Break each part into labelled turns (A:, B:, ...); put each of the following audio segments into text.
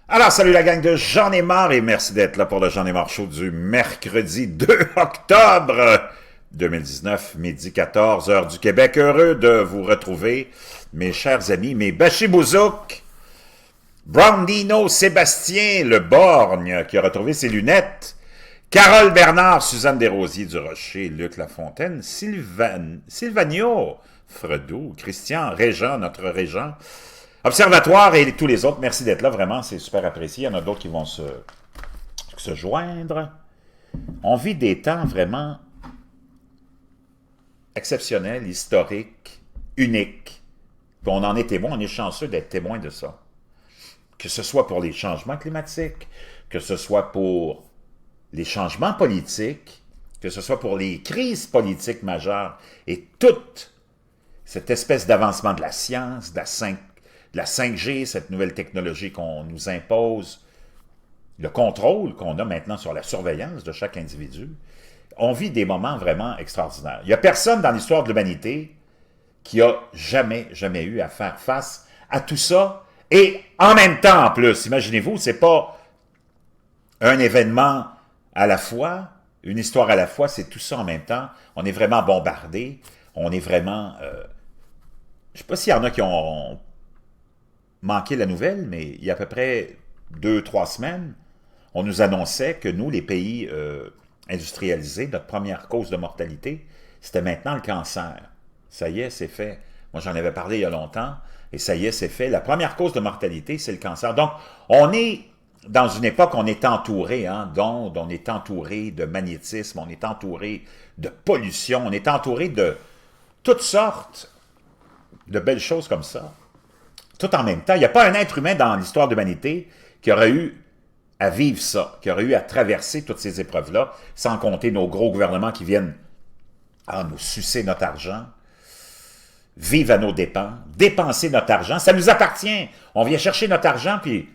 A: Alors, salut la gang de J'en ai marre et merci d'être là pour le J'en ai marre show du mercredi 2 octobre 2019, midi 14 heures du Québec. Heureux de vous retrouver, mes chers amis, mes bachibouzouk. Brown Dino Sébastien Le Borgne qui a retrouvé ses lunettes. Carole Bernard, Suzanne Desrosiers du Rocher, Luc Lafontaine, Sylvanio Fredoux, Christian Régent, notre Régent. Observatoire et tous les autres, merci d'être là, vraiment, c'est super apprécié. Il y en a d'autres qui vont se joindre. On vit des temps vraiment exceptionnels, historiques, uniques. Puis on en est témoin, on est chanceux d'être témoin de ça. Que ce soit pour les changements climatiques, que ce soit pour les changements politiques, que ce soit pour les crises politiques majeures, et toute cette espèce d'avancement de la science, de la 5G, cette nouvelle technologie qu'on nous impose, le contrôle qu'on a maintenant sur la surveillance de chaque individu, on vit des moments vraiment extraordinaires. Il n'y a personne dans l'histoire de l'humanité qui a jamais eu à faire face à tout ça, et en même temps en plus, imaginez-vous, c'est pas un événement à la fois, une histoire à la fois, c'est tout ça en même temps. On est vraiment bombardé, on est vraiment... je ne sais pas s'il y en a qui ont manqué la nouvelle, mais il y a à peu près 2-3 semaines, on nous annonçait que nous, les pays industrialisés, notre première cause de mortalité, c'était maintenant le cancer. Ça y est, c'est fait. Moi, j'en avais parlé il y a longtemps, et ça y est, c'est fait. La première cause de mortalité, c'est le cancer. Donc, on est dans une époque où on est entouré d'ondes, on est entouré de magnétisme, on est entouré de pollution, on est entouré de toutes sortes de belles choses comme ça. Tout en même temps, il n'y a pas un être humain dans l'histoire de l'humanité qui aurait eu à vivre ça, qui aurait eu à traverser toutes ces épreuves-là, sans compter nos gros gouvernements qui viennent nous sucer notre argent, vivre à nos dépens, dépenser notre argent. Ça nous appartient. On vient chercher notre argent, puis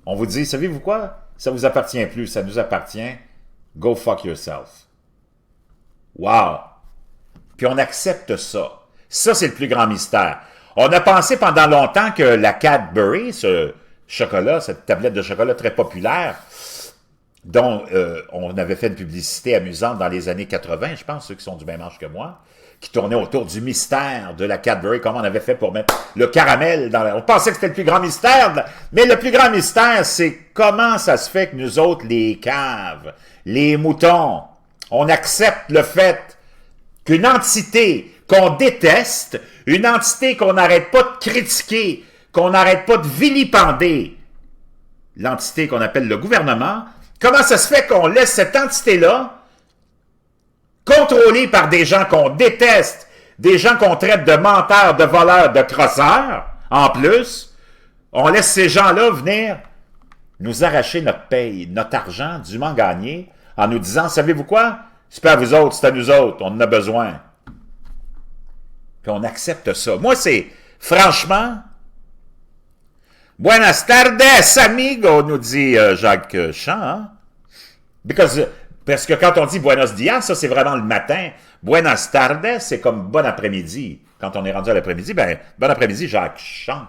A: on vous dit, savez-vous quoi? Ça ne vous appartient plus, ça nous appartient. Go fuck yourself. Wow! Puis on accepte ça. Ça, c'est le plus grand mystère. On a pensé pendant longtemps que la Cadbury, ce chocolat, cette tablette de chocolat très populaire, dont on avait fait une publicité amusante dans les années 80, je pense, ceux qui sont du même âge que moi, qui tournait autour du mystère de la Cadbury, comment on avait fait pour mettre le caramel dans la... On pensait que c'était le plus grand mystère, mais le plus grand mystère, c'est comment ça se fait que nous autres, les caves, les moutons, on accepte le fait qu'une entité qu'on déteste, une entité qu'on n'arrête pas de critiquer, qu'on n'arrête pas de vilipender, l'entité qu'on appelle le gouvernement, comment ça se fait qu'on laisse cette entité-là contrôlée par des gens qu'on déteste, des gens qu'on traite de menteurs, de voleurs, de crosseurs, en plus, on laisse ces gens-là venir nous arracher notre paye, notre argent dûment gagné, en nous disant, savez-vous quoi? C'est pas à vous autres, c'est à nous autres, on en a besoin. Puis on accepte ça. Moi, c'est, franchement, Buenas tardes, amigo, nous dit Jacques Champ. Hein? Parce que quand on dit Buenos dias, ça c'est vraiment le matin. Buenas tardes, c'est comme bon après-midi. Quand on est rendu à l'après-midi, ben, bon après-midi, Jacques Champ.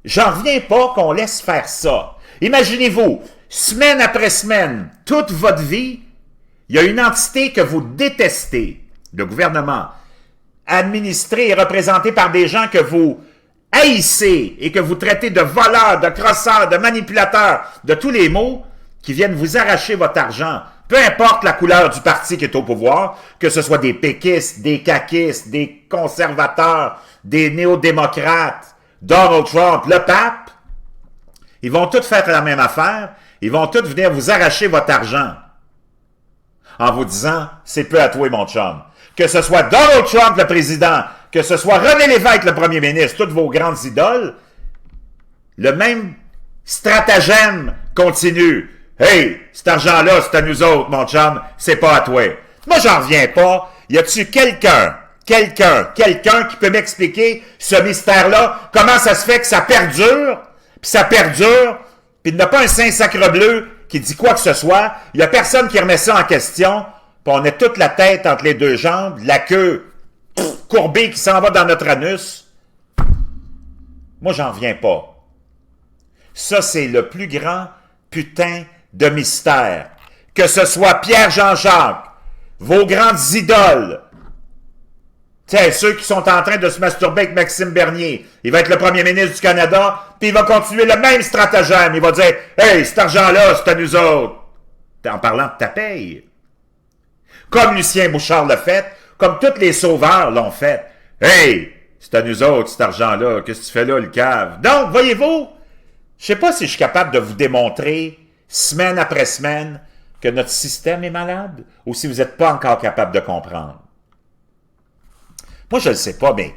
A: J'en reviens pas qu'on laisse faire ça. Imaginez-vous, semaine après semaine, toute votre vie, il y a une entité que vous détestez, le gouvernement, administré et représenté par des gens que vous haïssez et que vous traitez de voleurs, de crosseurs, de manipulateurs, de tous les mots, qui viennent vous arracher votre argent, peu importe la couleur du parti qui est au pouvoir, que ce soit des péquistes, des caquistes, des conservateurs, des néo-démocrates, Donald Trump, le pape, ils vont tous faire la même affaire, ils vont tous venir vous arracher votre argent en vous disant, c'est peu à toi, mon chum. Que ce soit Donald Trump, le président, que ce soit René Lévesque, le premier ministre, toutes vos grandes idoles, le même stratagème continue. Hey, cet argent-là, c'est à nous autres, mon chum, c'est pas à toi. Moi, j'en reviens pas. Y a-tu quelqu'un qui peut m'expliquer ce mystère-là? Comment ça se fait que ça perdure, puis il n'y a pas un saint sacre-bleu qui dit quoi que ce soit. Il n'y a personne qui remet ça en question, puis on a toute la tête entre les deux jambes, la queue courbée qui s'en va dans notre anus. Moi, j'en reviens pas. Ça, c'est le plus grand putain de mystère. Que ce soit Pierre-Jean-Jacques, vos grandes idoles, t'sais, ceux qui sont en train de se masturber avec Maxime Bernier, il va être le premier ministre du Canada, puis il va continuer le même stratagème. Il va dire « Hey, cet argent-là, c'est à nous autres. » En parlant de ta paye. Comme Lucien Bouchard l'a fait, comme tous les sauveurs l'ont fait. « Hey, c'est à nous autres, cet argent-là. Qu'est-ce que tu fais là, le cave? » Donc, voyez-vous, je sais pas si je suis capable de vous démontrer, semaine après semaine, que notre système est malade, ou si vous n'êtes pas encore capable de comprendre. Moi, je ne le sais pas, mais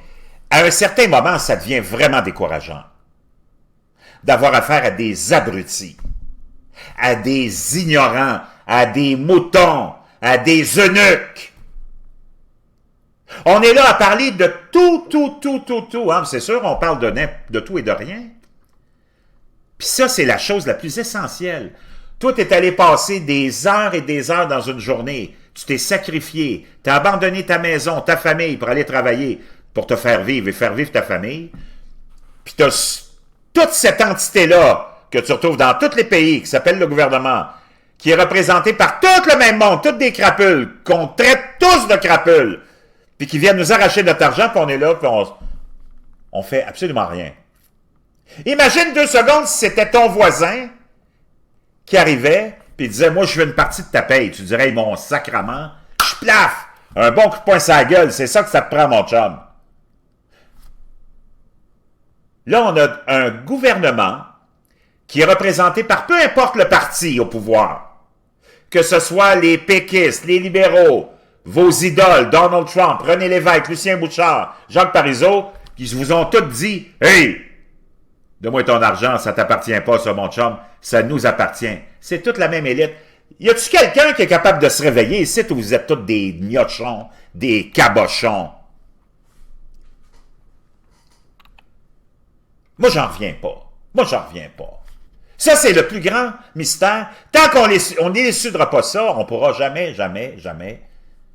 A: à un certain moment, ça devient vraiment décourageant d'avoir affaire à des abrutis, à des ignorants, à des moutons, à des eunuques. On est là à parler de tout. Hein? C'est sûr, on parle de tout et de rien. Puis ça, c'est la chose la plus essentielle. Toi, tu es allé passer des heures et des heures dans une journée. Tu t'es sacrifié. Tu as abandonné ta maison, ta famille pour aller travailler, pour te faire vivre et faire vivre ta famille. Puis tu as toute cette entité-là que tu retrouves dans tous les pays, qui s'appelle le gouvernement, qui est représenté par tout le même monde, toutes des crapules, qu'on traite tous de crapules, puis qui viennent nous arracher notre argent, puis on est là, puis on fait absolument rien. Imagine 2 secondes si c'était ton voisin qui arrivait, puis il disait « Moi, je veux une partie de ta paye. » Tu dirais « Mon sacrement, je plaffe! Un bon coup de poing sur la gueule, c'est ça que ça te prend, mon chum. » Là, on a un gouvernement qui est représenté par peu importe le parti au pouvoir, que ce soit les péquistes, les libéraux, vos idoles, Donald Trump, René Lévesque, Lucien Bouchard, Jacques Parizeau, qui vous ont tous dit « Hey, donne-moi ton argent, ça t'appartient pas, ça, mon chum, ça nous appartient. » C'est toute la même élite. Y a-tu quelqu'un qui est capable de se réveiller ici où vous êtes tous des gnochons, des cabochons? Moi, j'en reviens pas. Ça, c'est le plus grand mystère. Tant qu'on n'élucidera pas ça, on ne pourra jamais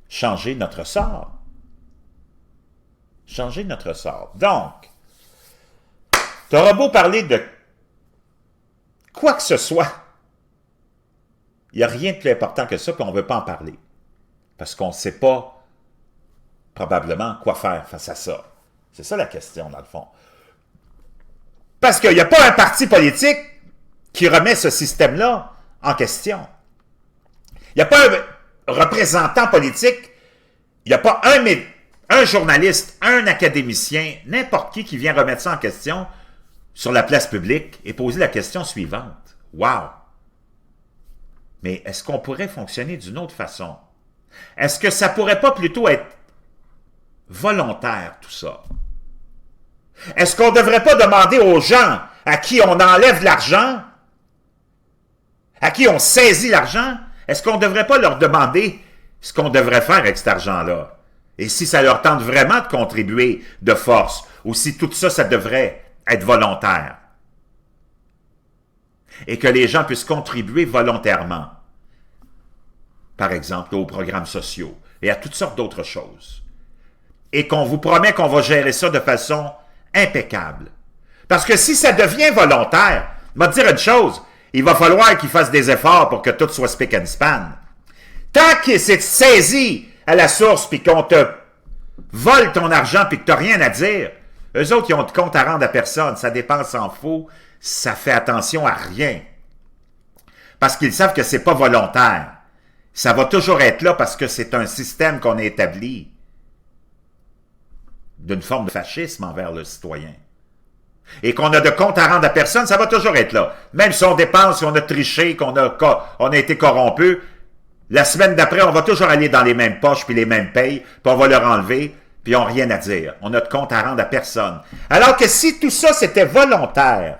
A: changer notre sort. Donc, tu auras beau parler de quoi que ce soit, il n'y a rien de plus important que ça, puis on ne veut pas en parler. Parce qu'on ne sait pas, probablement, quoi faire face à ça. C'est ça la question, dans le fond. Parce qu'il n'y a pas un parti politique qui remet ce système-là en question. Il n'y a pas un représentant politique, il n'y a pas un journaliste, un académicien, n'importe qui vient remettre ça en question sur la place publique et poser la question suivante. Wow! Mais est-ce qu'on pourrait fonctionner d'une autre façon? Est-ce que ça pourrait pas plutôt être volontaire, tout ça? Est-ce qu'on ne devrait pas demander aux gens à qui on enlève l'argent, à qui on saisit l'argent, est-ce qu'on ne devrait pas leur demander ce qu'on devrait faire avec cet argent-là? Et si ça leur tente vraiment de contribuer de force, ou si tout ça, ça devrait être volontaire? Et que les gens puissent contribuer volontairement, par exemple, aux programmes sociaux et à toutes sortes d'autres choses. Et qu'on vous promet qu'on va gérer ça de façon impeccable. Parce que si ça devient volontaire, je vais te dire une chose, il va falloir qu'ils fassent des efforts pour que tout soit spick and span. Tant que c'est saisi à la source puis qu'on te vole ton argent puis que tu n'as rien à dire, eux autres, ils ont de compte à rendre à personne, ça dépense en faux, ça fait attention à rien. Parce qu'ils savent que c'est pas volontaire. Ça va toujours être là parce que c'est un système qu'on a établi d'une forme de fascisme envers le citoyen. Et qu'on a de compte à rendre à personne, ça va toujours être là. Même si on dépense, si on a triché, qu'on a été corrompu, la semaine d'après, on va toujours aller dans les mêmes poches, puis les mêmes payes, puis on va leur enlever, puis on n'a rien à dire. On a de compte à rendre à personne. Alors que si tout ça, c'était volontaire,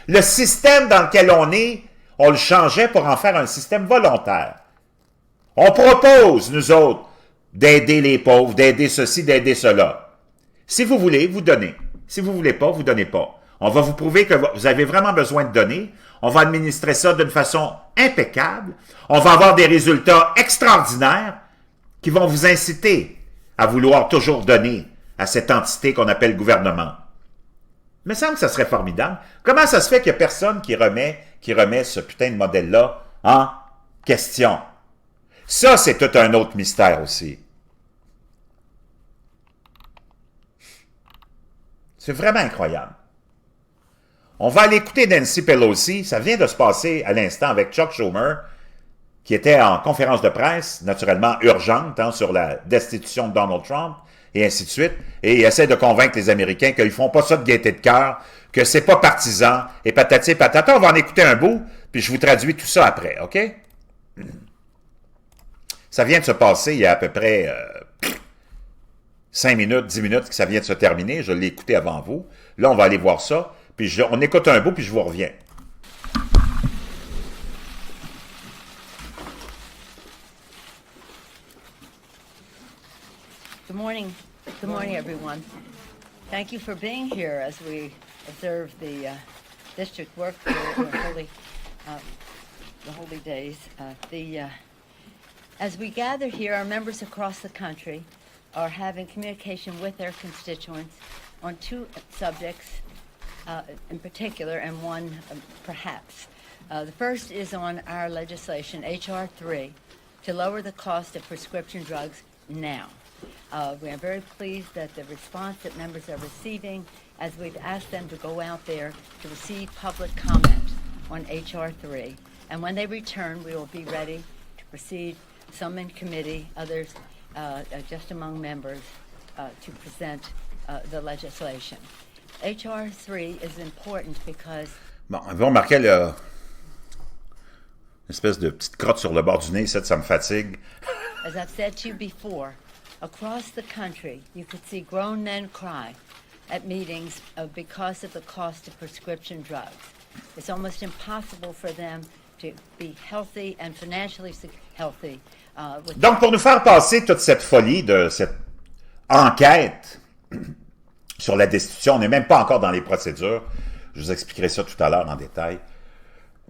A: le système dans lequel on est, on le changeait pour en faire un système volontaire. On propose, nous autres, d'aider les pauvres, d'aider ceci, d'aider cela. Si vous voulez, vous donnez. Si vous ne voulez pas, vous ne donnez pas. On va vous prouver que vous avez vraiment besoin de donner. On va administrer ça d'une façon impeccable. On va avoir des résultats extraordinaires qui vont vous inciter à vouloir toujours donner à cette entité qu'on appelle gouvernement. Il me semble que ça serait formidable. Comment ça se fait qu'il n'y a personne qui remet ce putain de modèle-là en question? Ça, c'est tout un autre mystère aussi. C'est vraiment incroyable. On va aller écouter Nancy Pelosi. Ça vient de se passer à l'instant avec Chuck Schumer, qui était en conférence de presse, naturellement urgente, sur la destitution de Donald Trump, et ainsi de suite. Et il essaie de convaincre les Américains qu'ils ne font pas ça de gaieté de cœur, que c'est pas partisan, et patati et patata. On va en écouter un bout, puis je vous traduis tout ça après, OK? Ça vient de se passer il y a à peu près 5 minutes, 10 minutes que ça vient de se terminer. Je l'ai écouté avant vous. Là, on va aller voir ça. Puis on écoute un bout, puis je vous reviens.
B: Good morning. Good morning, everyone. Thank you for being here as we observe the district work for the holy days. As we gather here, our members across the country are having communication with their constituents on two subjects in particular, and one perhaps. The first is on our legislation, H.R. 3, to lower the cost of prescription drugs now. We are very pleased that the response that members are receiving as we've asked them to go out there to receive public comment on H.R. 3. And when they return, we will be ready to proceed, some in committee, others just among members, to present the legislation. H.R. 3 is important because...
A: Bon, vous remarquez une espèce de petite crotte sur le bord du nez, ça me fatigue.
B: As I've said to you before, across the country, you could see grown men cry at meetings because of the cost of prescription drugs. It's almost impossible for them to be healthy and financially healthy.
A: Donc, pour nous faire passer toute cette folie de cette enquête sur la destitution, on n'est même pas encore dans les procédures. Je vous expliquerai ça tout à l'heure en détail.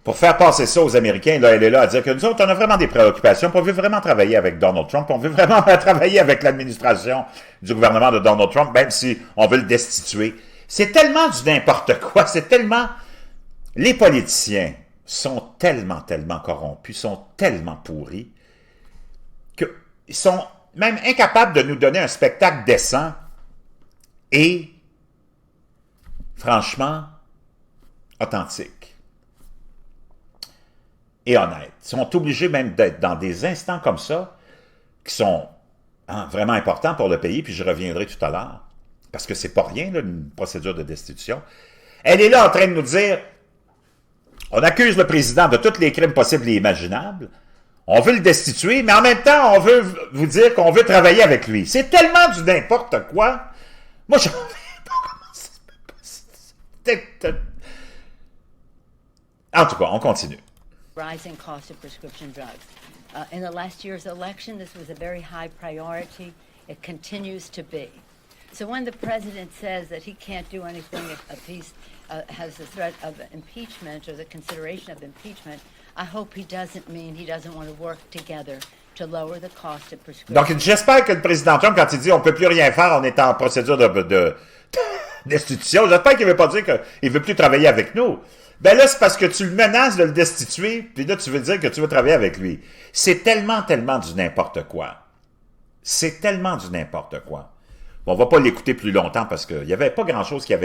A: Pour faire passer ça aux Américains, là, elle est là à dire que nous autres, on a vraiment des préoccupations, on veut vraiment travailler avec Donald Trump, on veut vraiment travailler avec l'administration du gouvernement de Donald Trump, même si on veut le destituer. C'est tellement du n'importe quoi, c'est tellement... Les politiciens sont tellement corrompus, sont tellement pourris, qu'ils sont même incapables de nous donner un spectacle décent et, franchement, authentique et honnête. Ils sont obligés même d'être dans des instants comme ça, qui sont vraiment importants pour le pays, puis je reviendrai tout à l'heure, parce que c'est pas rien, là, une procédure de destitution. Elle est là en train de nous dire, on accuse le président de tous les crimes possibles et imaginables, on veut le destituer, mais en même temps, on veut vous dire qu'on veut travailler avec lui. C'est tellement du n'importe quoi. Moi, je ne reviens pas comment ça se passe. En tout cas, on continue.
B: Rising cost of prescription drugs. In the last year's election, this was a very high priority. It continues to be. So when the president says that he can't do anything if he has the threat of impeachment or the consideration of impeachment, I hope he doesn't mean he doesn't want to work together to lower the cost of prescription.
A: Donc, j'espère que le président Trump, quand il dit on ne peut plus rien faire, on est en procédure de destitution, j'espère qu'il ne veut pas dire qu'il ne veut plus travailler avec nous. Ben là, c'est parce que tu le menaces de le destituer, puis là, tu veux dire que tu veux travailler avec lui. C'est tellement du n'importe quoi. C'est tellement du n'importe quoi. Bon, on ne va pas l'écouter plus longtemps parce qu'il n'y avait pas grand-chose qui a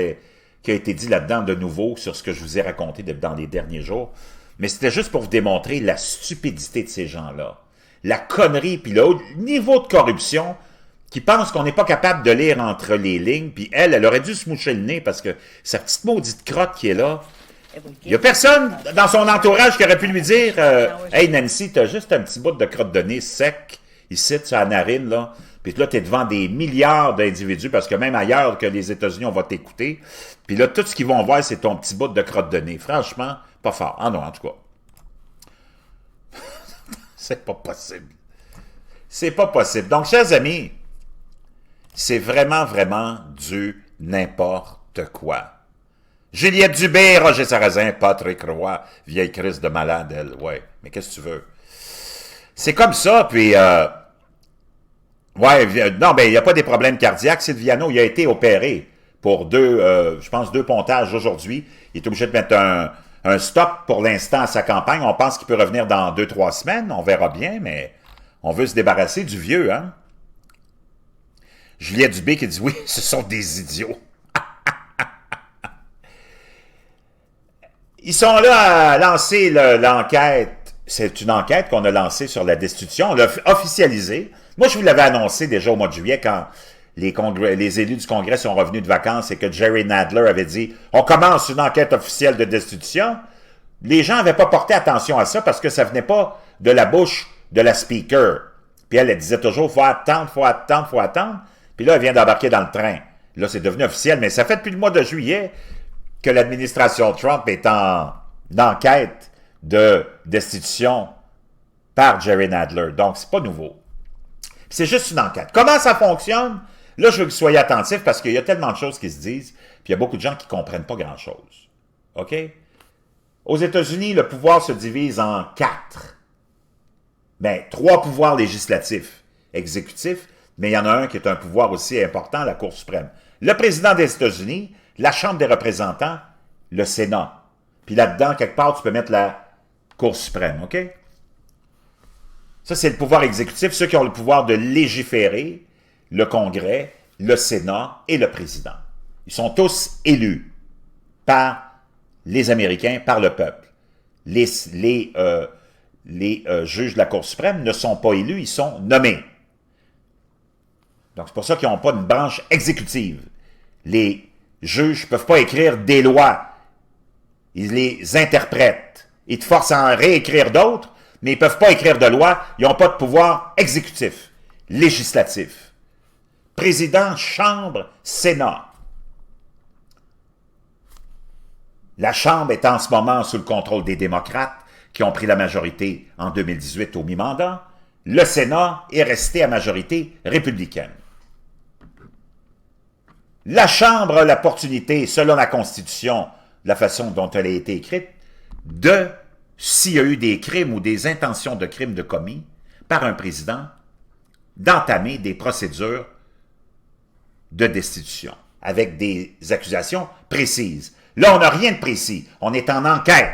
A: été dit là-dedans de nouveau sur ce que je vous ai raconté dans les derniers jours. Mais c'était juste pour vous démontrer la stupidité de ces gens-là. La connerie, puis le haut niveau de corruption qui pensent qu'on n'est pas capable de lire entre les lignes. Puis elle aurait dû se moucher le nez parce que sa petite maudite crotte qui est là, il n'y a personne dans son entourage qui aurait pu lui dire « Hey Nancy, t'as juste un petit bout de crotte de nez sec, ici, sur la narine, là. Puis là, t'es devant des milliards d'individus, parce que même ailleurs que les États-Unis, on va t'écouter. Puis là, tout ce qu'ils vont voir, c'est ton petit bout de crotte de nez. Franchement, pas fort. Ah non, en tout cas. C'est pas possible. C'est pas possible. Donc, chers amis, c'est vraiment du n'importe quoi. Juliette Dubé, Roger Sarrazin, Patrick Roy, vieille crise de malade, elle, ouais. Mais qu'est-ce que tu veux? C'est comme ça, puis... ouais, non, ben, il n'y a pas des problèmes cardiaques. Silviano, il a été opéré. pour je pense, 2 pontages aujourd'hui. Il est obligé de mettre un stop pour l'instant à sa campagne. On pense qu'il peut revenir dans 2-3 semaines. On verra bien, mais on veut se débarrasser du vieux, hein? Juliette Dubé qui dit « Oui, ce sont des idiots. » Ils sont là à lancer l'enquête. C'est une enquête qu'on a lancée sur la destitution. On l'a officialisée. Moi, je vous l'avais annoncé déjà au mois de juillet quand les élus du Congrès sont revenus de vacances et que Jerry Nadler avait dit « On commence une enquête officielle de destitution ». Les gens n'avaient pas porté attention à ça parce que ça venait pas de la bouche de la speaker. Puis elle disait toujours « Faut attendre, faut attendre, faut attendre ». Puis là, elle vient d'embarquer dans le train. Là, c'est devenu officiel, mais ça fait depuis le mois de juillet que l'administration Trump est en enquête de destitution par Jerry Nadler. Donc, c'est pas nouveau. C'est juste une enquête. Comment ça fonctionne? Là, je veux que vous soyez attentifs parce qu'il y a tellement de choses qui se disent, puis il y a beaucoup de gens qui ne comprennent pas grand-chose. OK? Aux États-Unis, le pouvoir se divise en 4. Bien, 3 pouvoirs législatifs, exécutifs, mais il y en a un qui est un pouvoir aussi important, la Cour suprême. Le président des États-Unis, la Chambre des représentants, le Sénat. Puis là-dedans, quelque part, tu peux mettre la Cour suprême, OK? Ça, c'est le pouvoir exécutif, ceux qui ont le pouvoir de légiférer, le Congrès, le Sénat et le président. Ils sont tous élus par les Américains, par le peuple. Les juges de la Cour suprême ne sont pas élus, ils sont nommés. Donc, c'est pour ça qu'ils n'ont pas une branche exécutive. Les juges ne peuvent pas écrire des lois. Ils les interprètent. Ils te forcent à en réécrire d'autres, mais ils ne peuvent pas écrire de loi. Ils n'ont pas de pouvoir exécutif, législatif. Président, Chambre, Sénat. La Chambre est en ce moment sous le contrôle des démocrates qui ont pris la majorité en 2018 au mi-mandat. Le Sénat est resté à majorité républicaine. La Chambre a l'opportunité, selon la Constitution, de la façon dont elle a été écrite, s'il y a eu des crimes ou des intentions de crimes de commis par un président, d'entamer des procédures de destitution avec des accusations précises. Là, on n'a rien de précis. On est en enquête.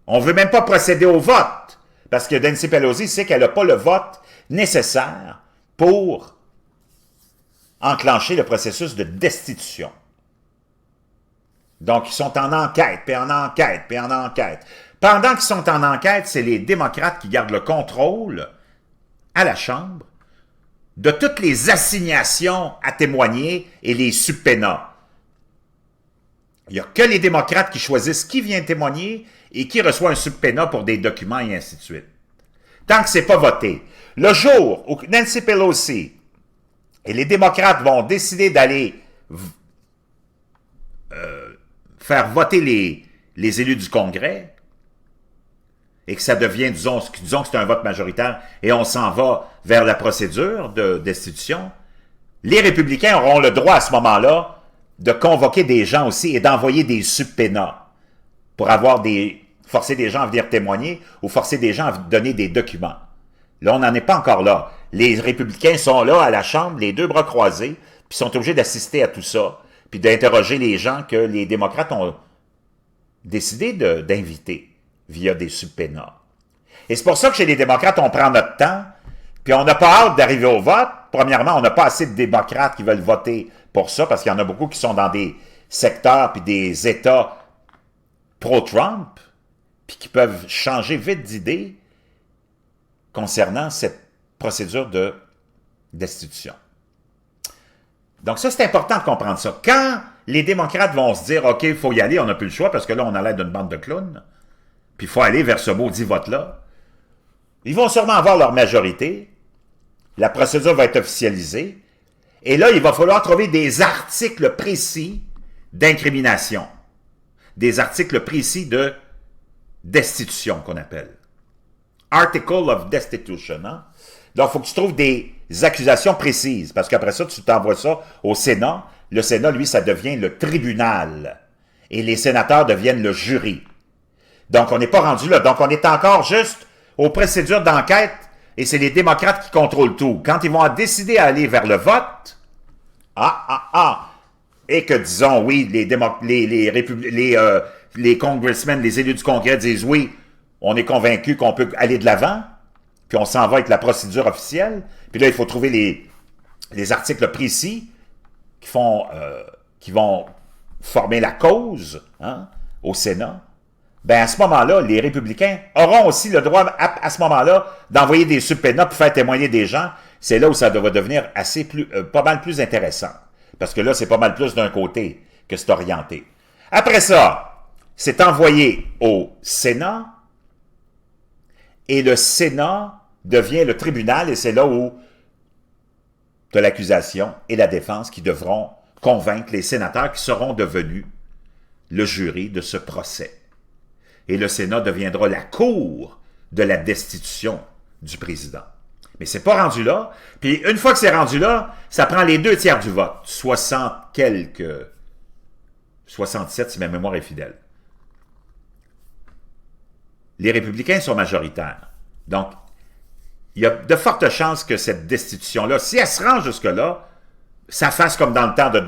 A: On ne veut même pas procéder au vote parce que Nancy Pelosi sait qu'elle n'a pas le vote nécessaire pour enclencher le processus de destitution. Donc, ils sont en enquête, puis en enquête, puis en enquête. Pendant qu'ils sont en enquête, c'est les démocrates qui gardent le contrôle à la Chambre de toutes les assignations à témoigner et les subpénats. Il n'y a que les démocrates qui choisissent qui vient témoigner et qui reçoit un subpénat pour des documents et ainsi de suite. Tant que ce n'est pas voté. Le jour où Nancy Pelosi et les démocrates vont décider d'aller faire voter les élus du Congrès et que ça devient, disons que c'est un vote majoritaire et on s'en va vers la procédure de destitution, les républicains auront le droit à ce moment-là de convoquer des gens aussi et d'envoyer des subpénats pour forcer des gens à venir témoigner ou forcer des gens à donner des documents. Là, on n'en est pas encore là. Les républicains sont là à la Chambre, les 2 bras croisés, puis sont obligés d'assister à tout ça, puis d'interroger les gens que les démocrates ont décidé d'inviter via des subpénats. Et c'est pour ça que chez les démocrates, on prend notre temps, puis on n'a pas hâte d'arriver au vote. Premièrement, on n'a pas assez de démocrates qui veulent voter pour ça, parce qu'il y en a beaucoup qui sont dans des secteurs puis des États pro-Trump, puis qui peuvent changer vite d'idée concernant cette procédure de destitution. Donc ça, c'est important de comprendre ça. Quand les démocrates vont se dire « OK, il faut y aller, on n'a plus le choix, parce que là, on a l'air d'une bande de clowns, puis il faut aller vers ce maudit vote-là », ils vont sûrement avoir leur majorité, la procédure va être officialisée, et là, il va falloir trouver des articles précis d'incrimination, des articles précis de destitution qu'on appelle. Article of Destitution. Hein? Donc, il faut que tu trouves des accusations précises, parce qu'après ça, tu t'envoies ça au Sénat. Le Sénat, lui, ça devient le tribunal, et les sénateurs deviennent le jury. Donc, on n'est pas rendu là. Donc, on est encore juste aux procédures d'enquête, et c'est les démocrates qui contrôlent tout. Quand ils vont décider à aller vers le vote, et que, disons, oui, les congressmen, les élus du Congrès disent oui, on est convaincu qu'on peut aller de l'avant, puis on s'en va avec la procédure officielle, puis là, il faut trouver les articles précis qui vont former la cause au Sénat. Ben à ce moment-là, les républicains auront aussi le droit, à ce moment-là, d'envoyer des subpoénas pour faire témoigner des gens. C'est là où ça va devenir pas mal plus intéressant. Parce que là, c'est pas mal plus d'un côté que c'est orienté. Après ça, c'est envoyé au Sénat, et le Sénat devient le tribunal, et c'est là où de l'accusation et la défense qui devront convaincre les sénateurs qui seront devenus le jury de ce procès. Et le Sénat deviendra la cour de la destitution du président. Mais c'est pas rendu là. Puis une fois que c'est rendu là, ça prend les 2/3 du vote. 67 si ma mémoire est fidèle. Les républicains sont majoritaires. Donc, il y a de fortes chances que cette destitution-là, si elle se rend jusque-là, ça fasse comme dans le temps de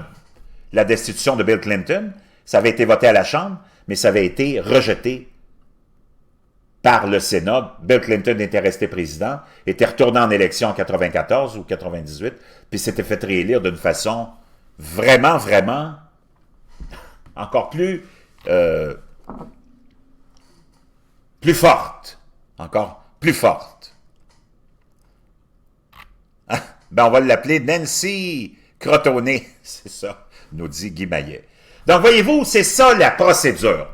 A: la destitution de Bill Clinton. Ça avait été voté à la Chambre, mais ça avait été rejeté par le Sénat. Bill Clinton était resté président, était retourné en élection en 94 ou 98, puis s'était fait réélire d'une façon vraiment, vraiment encore plus forte. Encore plus forte. Ben, on va l'appeler Nancy Crotone. C'est ça, nous dit Guy Maillet. Donc, voyez-vous, c'est ça la procédure.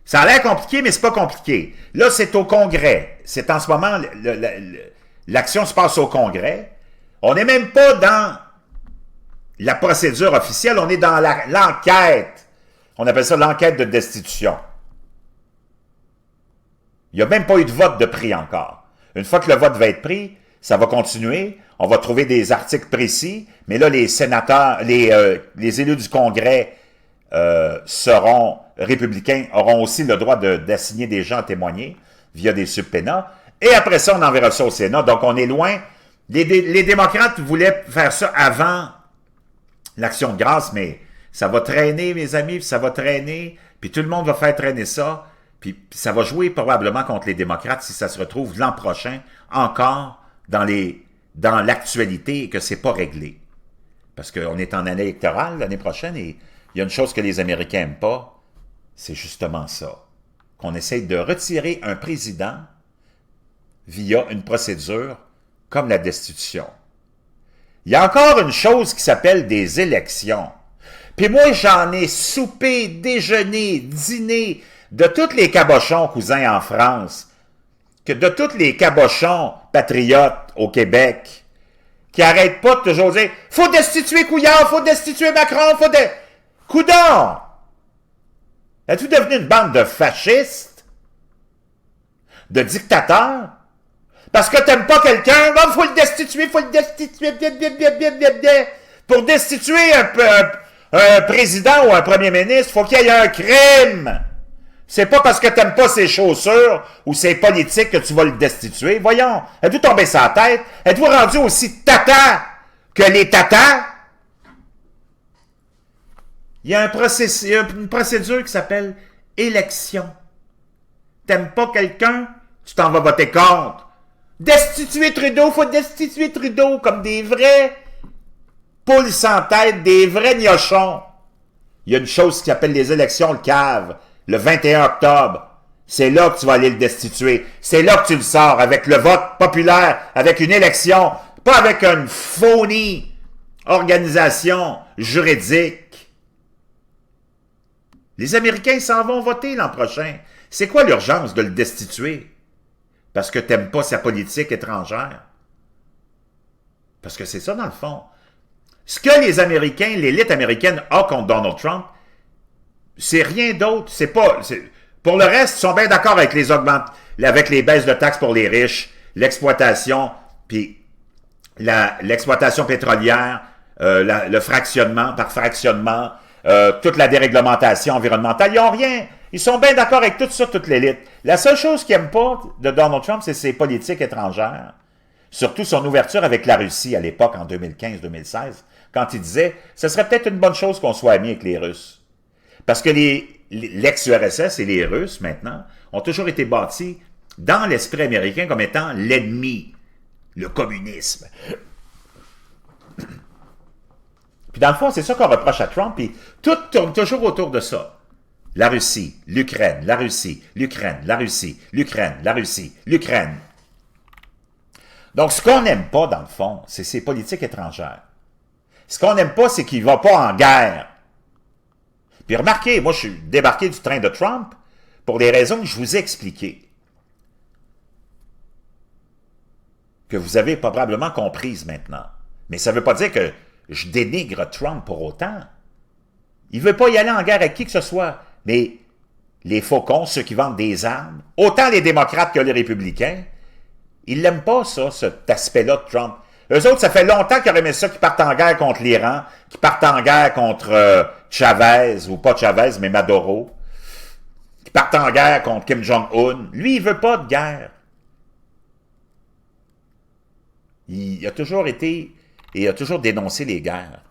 A: Ça a l'air compliqué, mais c'est pas compliqué. Là, c'est au Congrès. C'est en ce moment, l'action se passe au Congrès. On n'est même pas dans la procédure officielle, on est dans l'enquête. On appelle ça l'enquête de destitution. Il n'y a même pas eu de vote de prix encore. Une fois que le vote va être pris, ça va continuer. On va trouver des articles précis, mais là, les sénateurs, les élus du Congrès seront républicains, auront aussi le droit d'assigner des gens à témoigner via des subpoénas. Et après ça, on enverra ça au Sénat. Donc, on est loin. Les démocrates voulaient faire ça avant l'action de grâce, mais ça va traîner, mes amis, puis ça va traîner, puis tout le monde va faire traîner ça, puis ça va jouer probablement contre les démocrates si ça se retrouve l'an prochain encore dans l'actualité et que c'est pas réglé. Parce qu'on est en année électorale l'année prochaine et il y a une chose que les Américains n'aiment pas, c'est justement ça. Qu'on essaye de retirer un président via une procédure comme la destitution. Il y a encore une chose qui s'appelle des élections. Puis moi, j'en ai soupé, déjeuné, dîné de tous les cabochons cousins en France, que de tous les cabochons patriotes au Québec, qui arrêtent pas de toujours dire « Faut destituer Couillard, faut destituer Macron, faut Coudon! Êtes-vous devenu une bande de fascistes? De dictateurs? Parce que t'aimes pas quelqu'un, il faut le destituer, Pour destituer un président ou un premier ministre, il faut qu'il y ait un crime. C'est pas parce que t'aimes pas ses chaussures ou ses politiques que tu vas le destituer. Voyons, êtes-vous tombé sur la tête? Êtes-vous rendu aussi tata que les tatas? Il y a une procédure qui s'appelle élection. T'aimes pas quelqu'un, tu t'en vas voter contre. Destituer Trudeau, faut destituer Trudeau comme des vrais poules sans tête, des vrais gnochons. Il y a une chose qui s'appelle les élections, le cave, le 21 octobre. C'est là que tu vas aller le destituer. C'est là que tu le sors, avec le vote populaire, avec une élection, pas avec une phony organisation juridique. Les Américains s'en vont voter l'an prochain. C'est quoi l'urgence de le destituer? Parce que t'aimes pas sa politique étrangère? Parce que c'est ça, dans le fond. Ce que les Américains, l'élite américaine a contre Donald Trump, c'est rien d'autre. Pour le reste, ils sont bien d'accord avec avec les baisses de taxes pour les riches, l'exploitation, puis l'exploitation pétrolière, le fractionnement par fractionnement, toute la déréglementation environnementale. Ils n'ont rien. Ils sont bien d'accord avec tout ça, toute l'élite. La seule chose qu'ils n'aiment pas de Donald Trump, c'est ses politiques étrangères. Surtout son ouverture avec la Russie à l'époque, en 2015-2016, quand il disait « Ce serait peut-être une bonne chose qu'on soit amis avec les Russes. » Parce que l'ex-URSS et les Russes, maintenant, ont toujours été bâtis dans l'esprit américain comme étant l'ennemi, le communisme. Puis dans le fond, c'est ça qu'on reproche à Trump, puis tout tourne toujours autour de ça. La Russie, l'Ukraine, la Russie, l'Ukraine, la Russie, l'Ukraine, la Russie, l'Ukraine. Donc, ce qu'on n'aime pas, dans le fond, c'est ses politiques étrangères. Ce qu'on n'aime pas, c'est qu'il ne va pas en guerre. Puis remarquez, moi, je suis débarqué du train de Trump pour des raisons que je vous ai expliquées. Que vous avez probablement comprises maintenant. Mais ça ne veut pas dire que je dénigre Trump pour autant. Il ne veut pas y aller en guerre avec qui que ce soit. Mais les faucons, ceux qui vendent des armes, autant les démocrates que les républicains, ils n'aiment pas ça, cet aspect-là de Trump. Eux autres, ça fait longtemps qu'ils auraient aimé ça, qu'ils partent en guerre contre l'Iran, qu'ils partent en guerre contre Chavez, ou pas Chavez, mais Maduro, qu'ils partent en guerre contre Kim Jong-un. Lui, il ne veut pas de guerre. Il a toujours été, et a toujours dénoncé les guerres.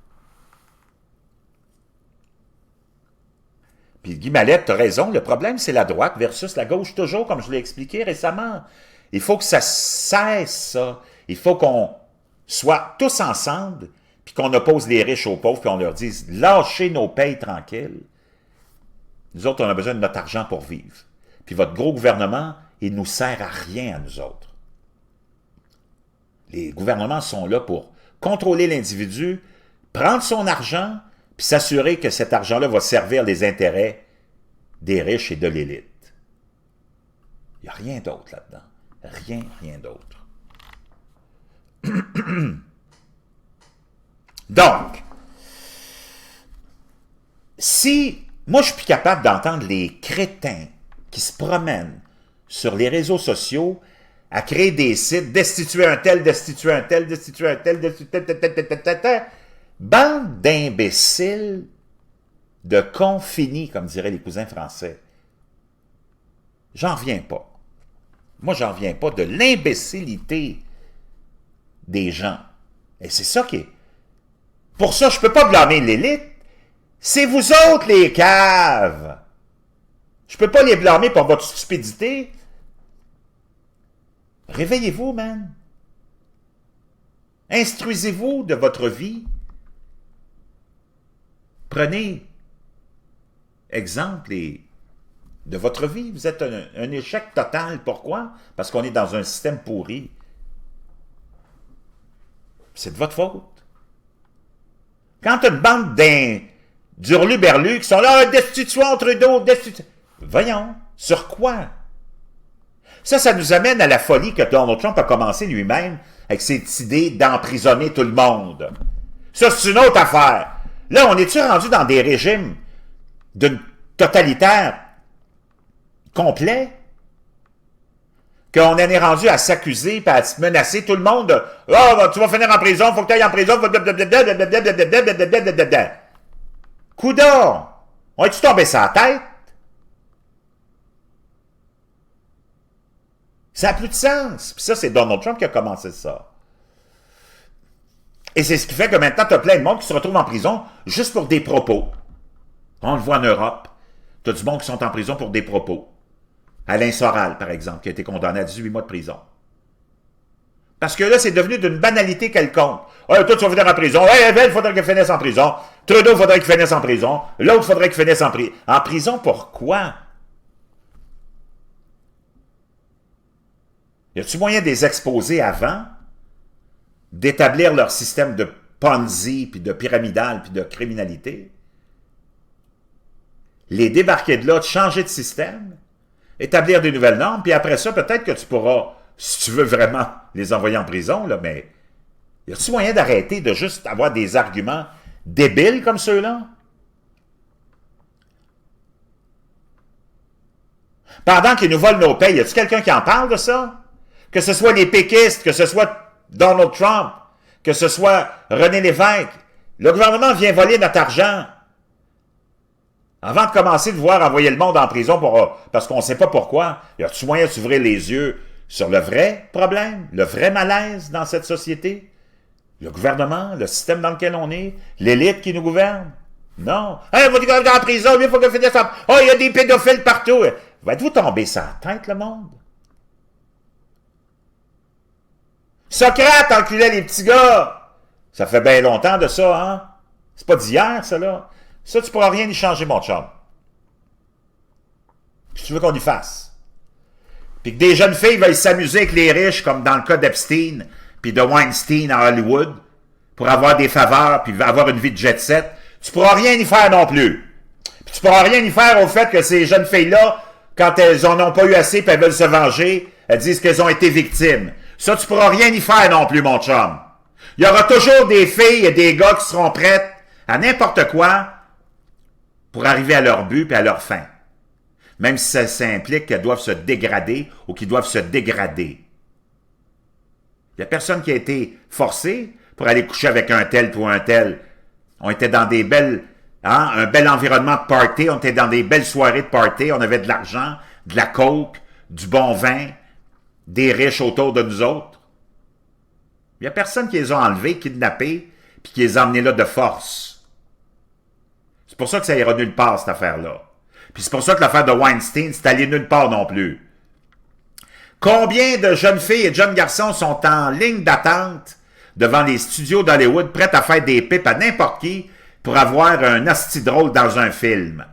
A: Puis Guy Mallette, tu as raison, le problème c'est la droite versus la gauche, toujours, comme je l'ai expliqué récemment. Il faut que ça cesse, ça. Il faut qu'on soit tous ensemble, puis qu'on oppose les riches aux pauvres, puis on leur dise, lâchez nos payes tranquilles. Nous autres, on a besoin de notre argent pour vivre. Puis votre gros gouvernement, il ne nous sert à rien à nous autres. Les gouvernements sont là pour contrôler l'individu, prendre son argent, puis s'assurer que cet argent-là va servir les intérêts des riches et de l'élite. Il n'y a rien d'autre là-dedans. Rien d'autre. Donc, si moi je suis plus capable d'entendre les crétins qui se promènent sur les réseaux sociaux à créer des sites, destituer un tel, destituer un tel, destituer un tel, destituer un tel, bande d'imbéciles, de cons finis, comme diraient les cousins français. J'en reviens pas. Moi, j'en reviens pas de l'imbécilité des gens. Et c'est ça qui est... Pour ça, je peux pas blâmer l'élite. C'est vous autres, les caves. Je peux pas les blâmer pour votre stupidité. Réveillez-vous, man. Instruisez-vous de votre vie. Prenez exemple de votre vie. Vous êtes un échec total. Pourquoi? Parce qu'on est dans un système pourri. C'est de votre faute. Quand tu as une bande d'hurluberlus qui sont là, destituons Trudeau, destituons... Voyons, sur quoi? Ça nous amène à la folie que Donald Trump a commencé lui-même avec cette idée d'emprisonner tout le monde. Ça, c'est une autre affaire. Là, on est-tu rendu dans des régimes d'une totalitaire complet? Qu'on en est rendu à s'accuser et à menacer tout le monde. « Ah, tu vas finir en prison, il faut que tu ailles en prison. » Coudon! On est-tu tombé sur la tête? Ça n'a plus de sens. Puis ça, c'est Donald Trump qui a commencé ça. Et c'est ce qui fait que maintenant, tu as plein de monde qui se retrouve en prison juste pour des propos. On le voit en Europe. Tu as du monde qui sont en prison pour des propos. Alain Soral, par exemple, qui a été condamné à 18 mois de prison. Parce que là, c'est devenu d'une banalité quelconque. Toi, tu vas finir en prison. Il faudrait qu'il finisse en prison. Trudeau, il faudrait qu'il finisse en prison. L'autre, il faudrait qu'il finisse en prison. En prison, pourquoi? Y a-t-il moyen de les exposer avant, d'établir leur système de Ponzi, puis de pyramidal, puis de criminalité? Les débarquer de là, de changer de système, établir des nouvelles normes, puis après ça, peut-être que tu pourras, si tu veux vraiment les envoyer en prison, là, mais y a-t-il moyen d'arrêter de juste avoir des arguments débiles comme ceux-là? Pendant qu'ils nous volent nos payes, y a-t-il quelqu'un qui en parle de ça? Que ce soit les péquistes, que ce soit Donald Trump, que ce soit René Lévesque, le gouvernement vient voler notre argent. Avant de commencer de voir envoyer le monde en prison parce qu'on ne sait pas pourquoi, y a-t-il moyen de s'ouvrir les yeux sur le vrai problème, le vrai malaise dans cette société? Le gouvernement, le système dans lequel on est, l'élite qui nous gouverne? Non. Hey, vous êtes en prison, il faut que finisse ça. Oh, il y a des pédophiles partout. Êtes-vous tombé sur la tête, le monde? Socrate enculait les petits gars. Ça fait bien longtemps de ça, hein? C'est pas d'hier, ça, là. Ça, tu pourras rien y changer, mon chum. Qu'est-ce que tu veux qu'on y fasse? Puis que des jeunes filles veuillent s'amuser avec les riches, comme dans le cas d'Epstein, puis de Weinstein à Hollywood, pour avoir des faveurs, puis avoir une vie de jet-set, tu pourras rien y faire non plus. Puis tu pourras rien y faire au fait que ces jeunes filles-là, quand elles en ont pas eu assez, puis elles veulent se venger, elles disent qu'elles ont été victimes. Ça, tu pourras rien y faire non plus, mon chum. Il y aura toujours des filles et des gars qui seront prêtes à n'importe quoi pour arriver à leur but et à leur fin. Même si ça implique qu'elles doivent se dégrader ou qu'ils doivent se dégrader. Il n'y a personne qui a été forcé pour aller coucher avec un tel ou un tel. On était dans des belles, un bel environnement de party, on était dans des belles soirées de party, on avait de l'argent, de la coke, du bon vin, des riches autour de nous autres. Il n'y a personne qui les a enlevés, kidnappés, puis qui les a emmenés là de force. C'est pour ça que ça ira nulle part, cette affaire-là. Puis c'est pour ça que l'affaire de Weinstein, c'est allé nulle part non plus. Combien de jeunes filles et de jeunes garçons sont en ligne d'attente devant les studios d'Hollywood, prêts à faire des pipes à n'importe qui pour avoir un asti drôle dans un film?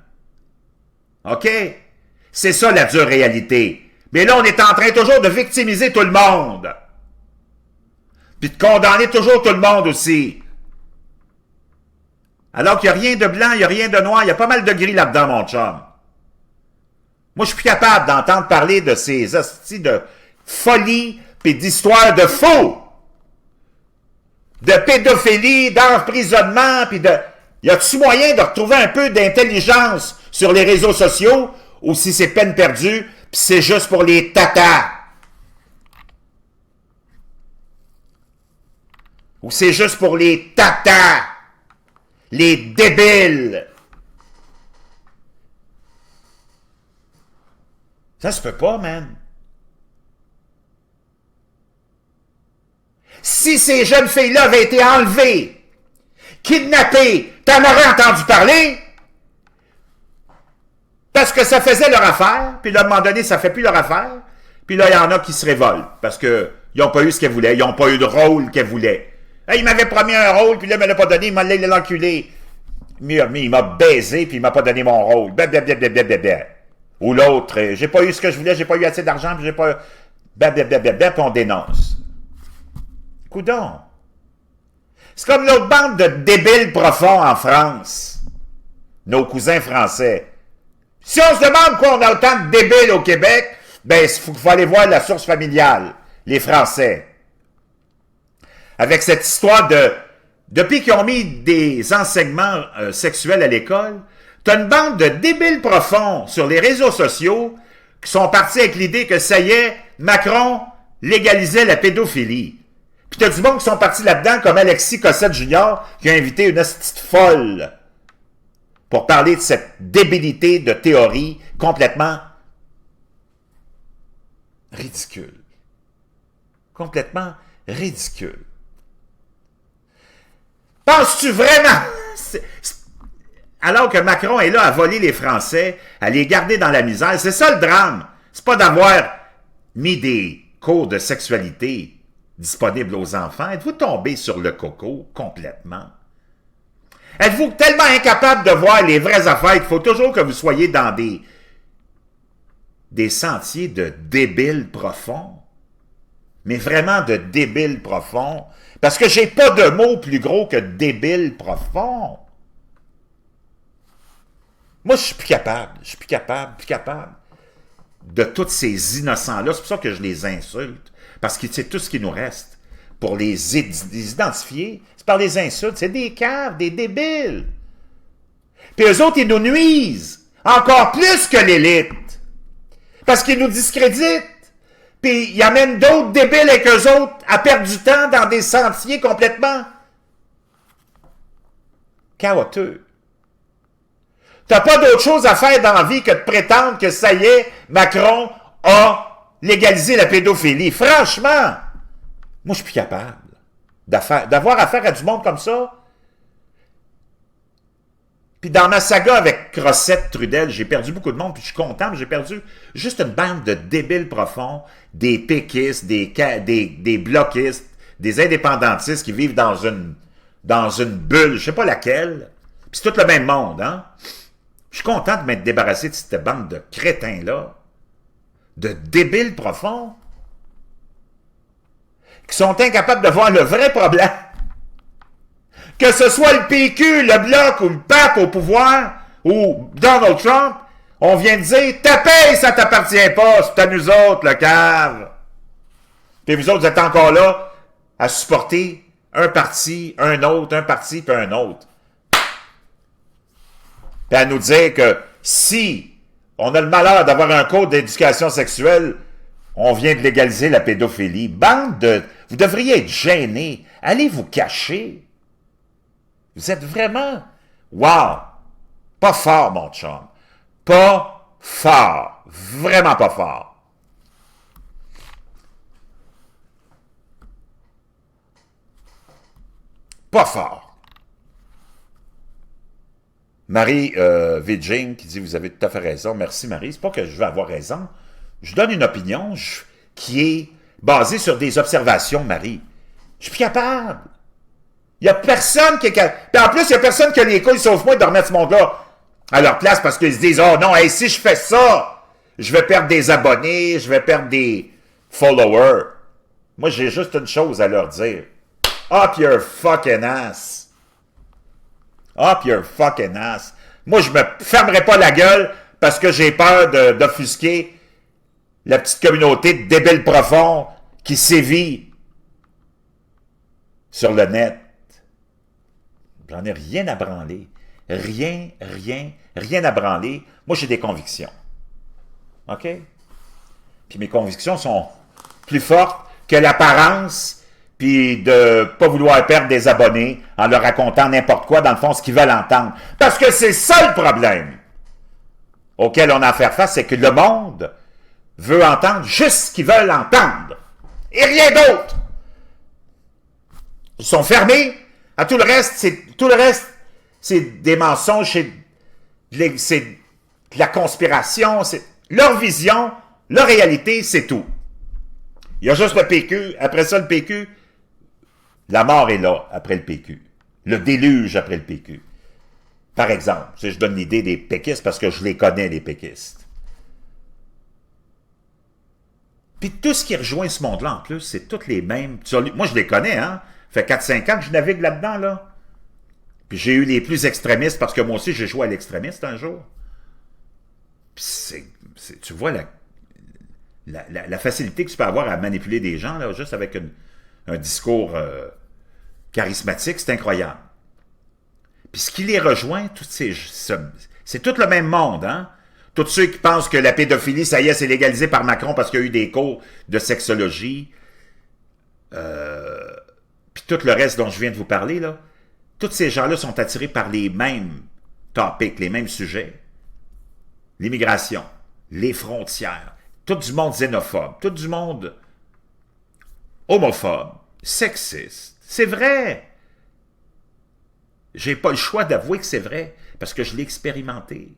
A: OK? C'est ça la dure réalité. Mais là, on est en train toujours de victimiser tout le monde. Puis de condamner toujours tout le monde aussi. Alors qu'il n'y a rien de blanc, il n'y a rien de noir, il y a pas mal de gris là-dedans, mon chum. Moi, je suis plus capable d'entendre parler de ces hosties de folie puis d'histoires de faux. De pédophilie, d'emprisonnement, puis de... Y a-t-il moyen de retrouver un peu d'intelligence sur les réseaux sociaux ou si c'est peine perdue, puis c'est juste pour les tatas? Ou c'est juste pour les tatas? Les débiles? Ça se peut pas, man. Si ces jeunes filles-là avaient été enlevées, kidnappées, t'en aurais entendu parler? Parce que ça faisait leur affaire, puis là, à un moment donné, ça fait plus leur affaire, puis là, il y en a qui se révoltent, parce qu'ils n'ont pas eu ce qu'elles voulaient, ils n'ont pas eu de rôle qu'elles voulaient. Hey, il m'avait promis un rôle, puis là, il ne me l'a pas donné, il m'a l'enculé. Mais il m'a baisé, puis il m'a pas donné mon rôle. Blablabla. Ou l'autre, j'ai pas eu ce que je voulais, j'ai pas eu assez d'argent, puis j'ai pas... Blablabla, puis on dénonce. Coudon. C'est comme l'autre bande de débiles profonds en France. Nos cousins français. Si on se demande pourquoi on a autant de débiles au Québec, ben, il faut aller voir la source familiale, les Français. Avec cette histoire de... Depuis qu'ils ont mis des enseignements sexuels à l'école, t'as une bande de débiles profonds sur les réseaux sociaux qui sont partis avec l'idée que ça y est, Macron légalisait la pédophilie. Puis t'as du monde qui sont partis là-dedans, comme Alexis Cossette Jr., qui a invité une hostie folle pour parler de cette débilité de théorie complètement ridicule. Complètement ridicule. Penses-tu vraiment... Alors que Macron est là à voler les Français, à les garder dans la misère, c'est ça le drame. C'est pas d'avoir mis des cours de sexualité disponibles aux enfants. Êtes-vous tombé sur le coco complètement? Êtes-vous tellement incapable de voir les vraies affaires qu'il faut toujours que vous soyez dans des sentiers de débiles profonds? Mais vraiment de débiles profonds. Parce que j'ai pas de mot plus gros que débile profond. Moi, je suis plus capable de tous ces innocents-là. C'est pour ça que je les insulte. Parce que c'est tout ce qui nous reste. Pour les identifier, c'est par les insultes. C'est des caves, des débiles. Puis eux autres, ils nous nuisent. Encore plus que l'élite. Parce qu'ils nous discréditent. Puis ils amènent d'autres débiles avec eux autres à perdre du temps dans des sentiers complètement chaotiques. T'as pas d'autre chose à faire dans la vie que de prétendre que ça y est, Macron a légaliser la pédophilie. Franchement, moi, je suis plus capable d'avoir affaire à du monde comme ça. Puis dans ma saga avec Crossette, Trudel, j'ai perdu beaucoup de monde, puis je suis content, mais j'ai perdu juste une bande de débiles profonds, des péquistes, des bloquistes, des indépendantistes qui vivent dans une bulle, je sais pas laquelle. Puis c'est tout le même monde, hein? Je suis content de m'être débarrassé de cette bande de crétins-là, de débiles profonds, qui sont incapables de voir le vrai problème. Que ce soit le PQ, le Bloc ou le PAC au pouvoir, ou Donald Trump, on vient de dire « Ta paye, ça t'appartient pas, c'est à nous autres, le cave! » Puis vous autres, vous êtes encore là à supporter un parti, un parti, puis un autre. Puis à nous dire que si on a le malheur d'avoir un code d'éducation sexuelle, on vient de légaliser la pédophilie. Bande de... Vous devriez être gênés. Allez vous cacher. Vous êtes vraiment... Wow! Pas fort, mon chum. Pas fort. Vraiment pas fort. Pas fort. Marie Vidging qui dit « Vous avez tout à fait raison. » Merci, Marie. C'est pas que je veux avoir raison. Je donne une opinion qui est basée sur des observations, Marie. Je suis plus capable. Il n'y a personne qui est capable. Puis en plus, il n'y a personne qui a les couilles, sauf moi, de remettre ce monde-là à leur place parce qu'ils se disent « Oh non, hey, si je fais ça, je vais perdre des abonnés, je vais perdre des followers. » Moi, j'ai juste une chose à leur dire. « Up your fucking ass. Up your fucking ass. » Moi, je me fermerai pas la gueule parce que j'ai peur d'offusquer la petite communauté de débiles profonds qui sévit sur le net. J'en ai rien à branler. Rien à branler. Moi, j'ai des convictions. OK? Puis mes convictions sont plus fortes que l'apparence, puis de pas vouloir perdre des abonnés en leur racontant n'importe quoi, dans le fond, ce qu'ils veulent entendre. Parce que c'est ça le problème auquel on a à faire face, c'est que le monde veut entendre juste ce qu'ils veulent entendre. Et rien d'autre. Ils sont fermés. À tout le reste, c'est des mensonges, c'est de la conspiration, c'est leur vision, leur réalité, c'est tout. Il y a juste le PQ, après ça le PQ, la mort est là après le PQ. Le déluge après le PQ. Par exemple, si je donne l'idée des péquistes parce que je les connais, les péquistes. Puis tout ce qui rejoint ce monde-là, en plus, c'est toutes les mêmes... Moi, je les connais, hein? Ça fait 4-5 ans que je navigue là-dedans, là. Puis j'ai eu les plus extrémistes, parce que moi aussi, j'ai joué à l'extrémiste un jour. Puis tu vois la facilité que tu peux avoir à manipuler des gens, là, juste avec un discours charismatique, c'est incroyable. Puis ce qui les rejoint, c'est tout le même monde, hein? Tous ceux qui pensent que la pédophilie, ça y est, c'est légalisé par Macron parce qu'il y a eu des cours de sexologie. Puis tout le reste dont je viens de vous parler, là, tous ces gens-là sont attirés par les mêmes topics, les mêmes sujets. L'immigration, les frontières, tout du monde xénophobe, tout du monde homophobe, sexiste. C'est vrai! J'ai pas le choix d'avouer que c'est vrai, parce que je l'ai expérimenté.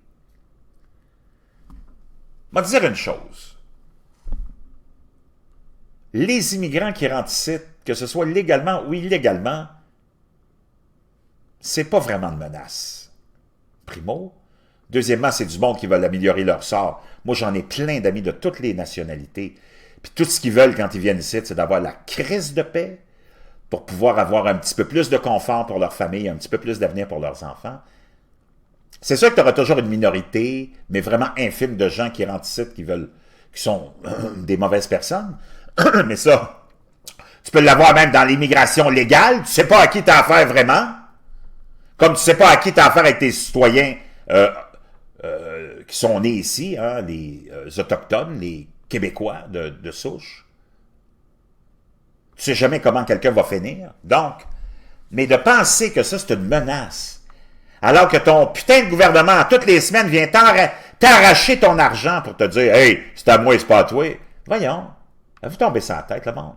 A: Je vais te dire une chose. Les immigrants qui rentrent ici, que ce soit légalement ou illégalement, c'est pas vraiment de menace. Primo. Deuxièmement, c'est du monde qui veulent améliorer leur sort. Moi, j'en ai plein d'amis de toutes les nationalités. Puis tout ce qu'ils veulent quand ils viennent ici, c'est d'avoir la crise de paix pour pouvoir avoir un petit peu plus de confort pour leur famille, un petit peu plus d'avenir pour leurs enfants. C'est sûr que tu auras toujours une minorité, mais vraiment infime de gens qui rentrent ici, qui sont des mauvaises personnes. Mais ça, tu peux l'avoir même dans l'immigration légale. Tu sais pas à qui tu as affaire vraiment. Comme tu sais pas à qui tu as affaire avec tes citoyens qui sont nés ici, hein, les Autochtones, les Québécois de souche. Tu sais jamais comment quelqu'un va finir. Donc, mais de penser que ça, c'est une menace, alors que ton putain de gouvernement, toutes les semaines, vient t'arracher ton argent pour te dire « Hey, c'est à moi, c'est pas à toi. » Voyons, avez-vous tombé sur la tête, le monde?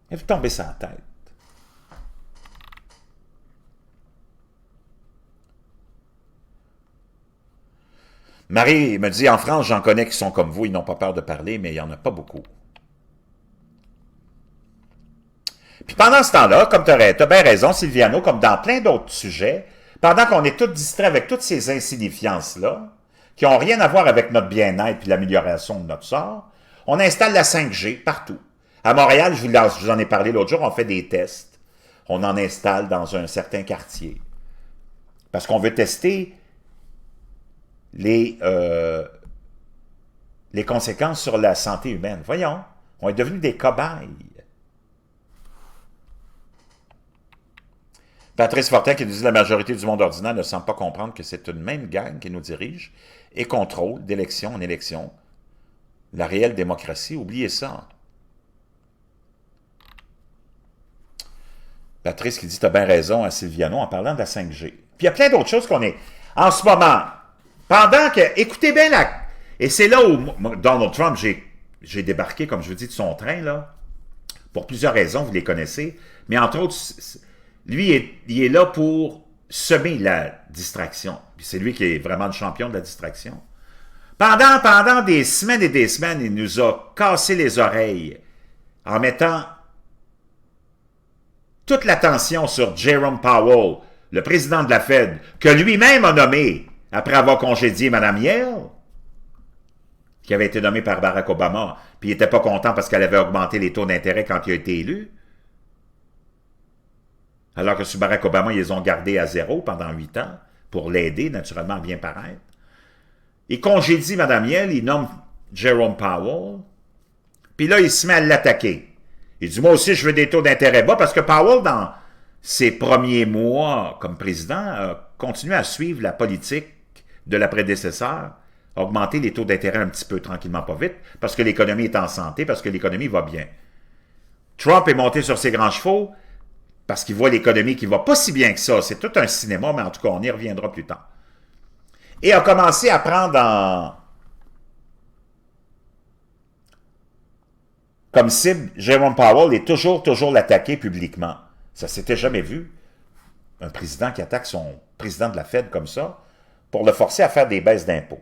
A: Avez-vous tombé sur la tête? Marie me dit, en France, j'en connais qui sont comme vous, ils n'ont pas peur de parler, mais il n'y en a pas beaucoup. Puis pendant ce temps-là, comme tu as bien raison, Sylviano, comme dans plein d'autres sujets, pendant qu'on est tous distraits avec toutes ces insignifiances-là, qui n'ont rien à voir avec notre bien-être et l'amélioration de notre sort, on installe la 5G partout. À Montréal, je vous en ai parlé l'autre jour, on fait des tests. On en installe dans un certain quartier. Parce qu'on veut tester les conséquences sur la santé humaine. Voyons, on est devenus des cobayes. Patrice Fortin qui nous dit que la majorité du monde ordinaire ne semble pas comprendre que c'est une même gang qui nous dirige et contrôle d'élection en élection la réelle démocratie. Oubliez ça. Patrice qui dit « T'as bien raison à Sylviano en parlant de la 5G. » Puis il y a plein d'autres choses qu'on est... En ce moment, pendant que... Écoutez bien là. Et c'est là où Donald Trump, j'ai débarqué, comme je vous dis, de son train, là. Pour plusieurs raisons, vous les connaissez. Mais entre autres... Lui, il est là pour semer la distraction. Puis c'est lui qui est vraiment le champion de la distraction. Pendant des semaines et des semaines, il nous a cassé les oreilles en mettant toute l'attention sur Jerome Powell, le président de la Fed, que lui-même a nommé après avoir congédié Mme Yellen, qui avait été nommée par Barack Obama, puis il n'était pas content parce qu'elle avait augmenté les taux d'intérêt quand il a été élu. Alors que sur Barack Obama, ils les ont gardés à 0 pendant 8 ans pour l'aider, naturellement, à bien paraître. Il congédie Mme Yellen, il nomme Jerome Powell, puis là, il se met à l'attaquer. Il dit, moi aussi, je veux des taux d'intérêt bas, parce que Powell, dans ses premiers mois comme président, a continué à suivre la politique de la prédécesseur, augmenter les taux d'intérêt un petit peu, tranquillement, pas vite, parce que l'économie est en santé, parce que l'économie va bien. Trump est monté sur ses grands chevaux, parce qu'il voit l'économie qui va pas si bien que ça. C'est tout un cinéma, mais en tout cas, on y reviendra plus tard. Et a commencé à prendre comme cible, Jerome Powell est toujours l'attaquer publiquement. Ça s'était jamais vu. Un président qui attaque son président de la Fed comme ça, pour le forcer à faire des baisses d'impôts.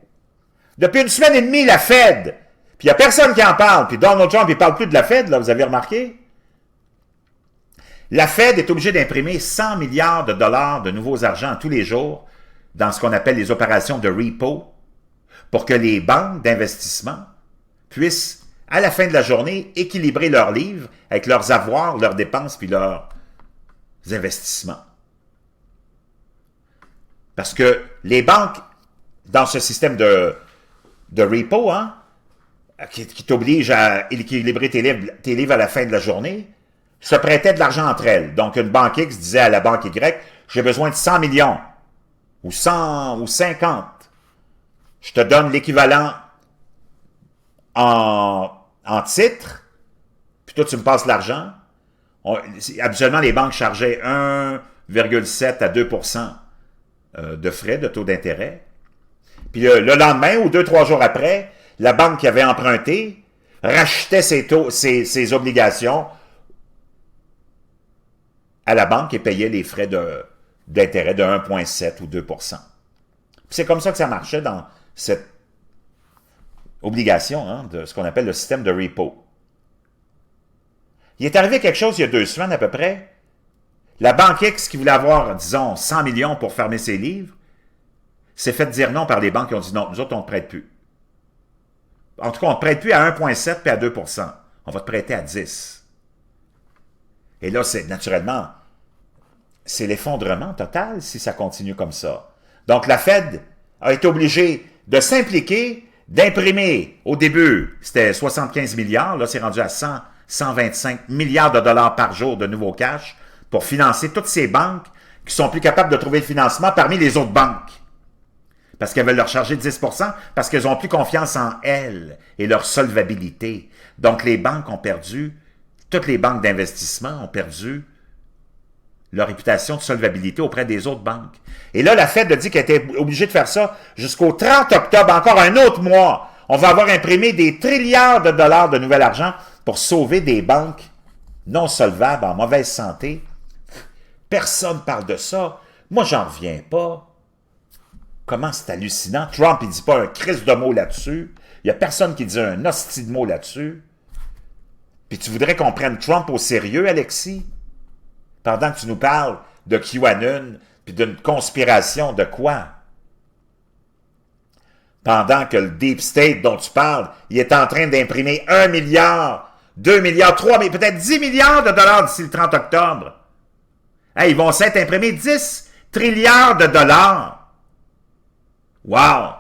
A: Depuis une semaine et demie, la Fed, puis il n'y a personne qui en parle, puis Donald Trump, il ne parle plus de la Fed, là, vous avez remarqué? La Fed est obligée d'imprimer 100 milliards de dollars de nouveaux argents tous les jours dans ce qu'on appelle les opérations de repo pour que les banques d'investissement puissent, à la fin de la journée, équilibrer leurs livres avec leurs avoirs, leurs dépenses puis leurs investissements. Parce que les banques, dans ce système de repo, hein, qui t'oblige à équilibrer tes livres à la fin de la journée, se prêtaient de l'argent entre elles. Donc, une banque X disait à la banque Y, j'ai besoin de 100 millions, ou 100, ou 50. Je te donne l'équivalent en titres, puis toi, tu me passes l'argent. Habituellement, les banques chargeaient 1,7 à 2% de frais, de taux d'intérêt. Puis le lendemain, ou 2-3 jours après, la banque qui avait emprunté rachetait ses obligations à la banque et payait les frais d'intérêt de 1,7 ou 2%. C'est comme ça que ça marchait dans cette obligation, hein, de ce qu'on appelle le système de repo. Il est arrivé quelque chose il y a 2 semaines à peu près. La banque X qui voulait avoir, disons, 100 millions pour fermer ses livres, s'est fait dire non par les banques qui ont dit non, nous autres, on ne te prête plus. En tout cas, on ne te prête plus à 1,7 puis à 2%. On va te prêter à 10. Et là, c'est naturellement, c'est l'effondrement total si ça continue comme ça. Donc, la Fed a été obligée de s'impliquer, d'imprimer, au début, c'était 75 milliards, là, c'est rendu à 100, 125 milliards de dollars par jour de nouveaux cash pour financer toutes ces banques qui sont plus capables de trouver le financement parmi les autres banques. Parce qu'elles veulent leur charger 10%, parce qu'elles n'ont plus confiance en elles et leur solvabilité. Donc, les banques ont perdu, toutes les banques d'investissement ont perdu leur réputation de solvabilité auprès des autres banques. Et là, la Fed a dit qu'elle était obligée de faire ça jusqu'au 30 octobre, encore un autre mois. On va avoir imprimé des trilliards de dollars de nouvel argent pour sauver des banques non solvables, en mauvaise santé. Personne ne parle de ça. Moi, j'en reviens pas. Comment c'est hallucinant. Trump, il ne dit pas un crisse de mots là-dessus. Il n'y a personne qui dit un hostie de mots là-dessus. Puis tu voudrais qu'on prenne Trump au sérieux, Alexis? Pendant que tu nous parles de QAnon, puis d'une conspiration de quoi? Pendant que le Deep State dont tu parles, il est en train d'imprimer 1 milliard, 2 milliards, 3, mais peut-être 10 milliards de dollars d'ici le 30 octobre. Hey, ils vont s'être imprimés 10 trilliards de dollars. Wow!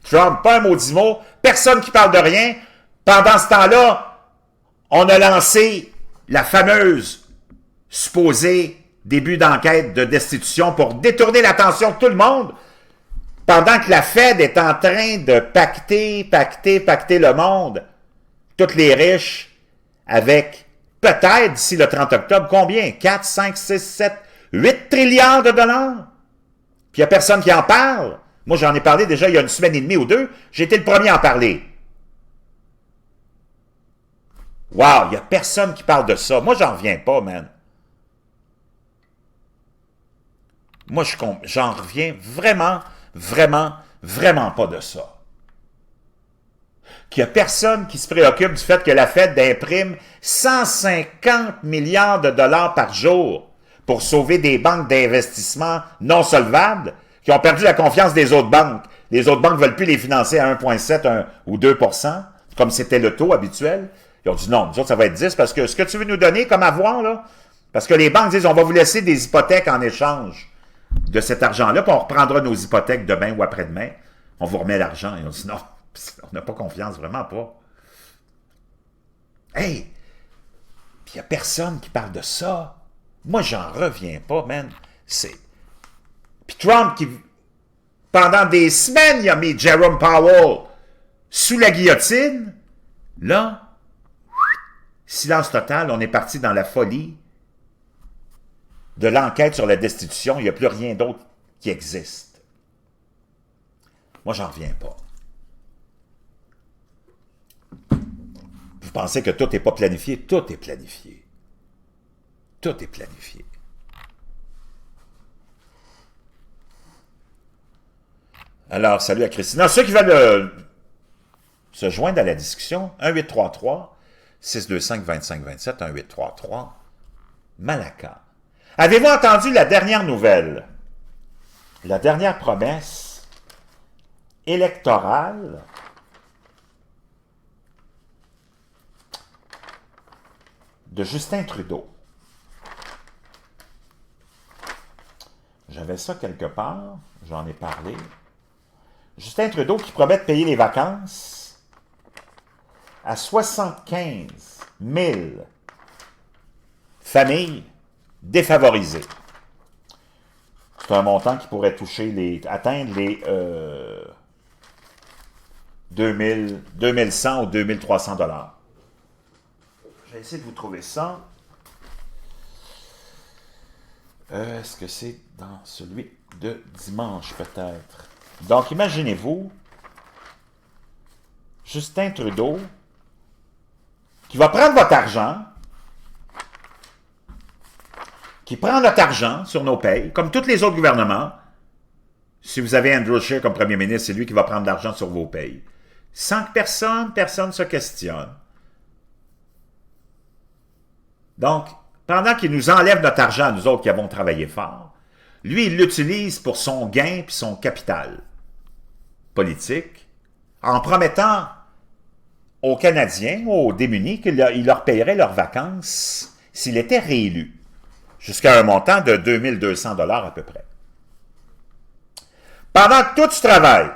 A: Trump, pas un maudit mot, personne qui parle de rien. Pendant ce temps-là, on a lancé la fameuse supposée début d'enquête de destitution pour détourner l'attention de tout le monde, pendant que la Fed est en train de pacter le monde, tous les riches, avec peut-être d'ici le 30 octobre, combien? 4, 5, 6, 7, 8 trilliards de dollars? Puis il n'y a personne qui en parle. Moi, j'en ai parlé déjà il y a une semaine et demie ou deux. J'ai été le premier à en parler. Wow, il n'y a personne qui parle de ça. Moi, j'en reviens pas, man. Moi, j'en reviens vraiment pas de ça. Qu'il n'y a personne qui se préoccupe du fait que la Fed imprime 150 milliards de dollars par jour pour sauver des banques d'investissement non solvables qui ont perdu la confiance des autres banques. Les autres banques ne veulent plus les financer à 1,7 ou 2 comme c'était le taux habituel. Ils ont dit non, nous autres, ça va être 10 parce que ce que tu veux nous donner comme avoir, là, parce que les banques disent on va vous laisser des hypothèques en échange de cet argent-là, puis on reprendra nos hypothèques demain ou après-demain. On vous remet l'argent. Et on dit non, on n'a pas confiance, vraiment pas. Hey! Puis il n'y a personne qui parle de ça. Moi, j'en reviens pas, man. Puis Trump, qui, pendant des semaines, il a mis Jerome Powell sous la guillotine. Là, silence total, on est parti dans la folie de l'enquête sur la destitution. Il n'y a plus rien d'autre qui existe. Moi, j'en reviens pas. Vous pensez que tout n'est pas planifié? Tout est planifié. Tout est planifié. Alors, salut à Christina. Ceux qui veulent se joindre à la discussion, 1-833-625-2527, 1-833-Malaka. Avez-vous entendu la dernière nouvelle? La dernière promesse électorale de Justin Trudeau. J'avais ça quelque part, j'en ai parlé. Justin Trudeau qui promet de payer les vacances à 75 000 familles défavorisées. C'est un montant qui pourrait atteindre les 2100 ou 2300 $. Je vais essayer de vous trouver ça. Est-ce que c'est dans celui de dimanche, peut-être? Donc, imaginez-vous, Justin Trudeau, qui va prendre votre argent, qui prend notre argent sur nos payes, comme tous les autres gouvernements. Si vous avez Andrew Scheer comme premier ministre, c'est lui qui va prendre de l'argent sur vos payes. Sans que personne ne se questionne. Donc, pendant qu'il nous enlève notre argent, nous autres qui avons travaillé fort, lui, il l'utilise pour son gain et son capital politique, en promettant aux Canadiens, aux démunis, qu'il leur payerait leurs vacances s'il était réélu, jusqu'à un montant de 2200 $ à peu près. Pendant que toi, tu travailles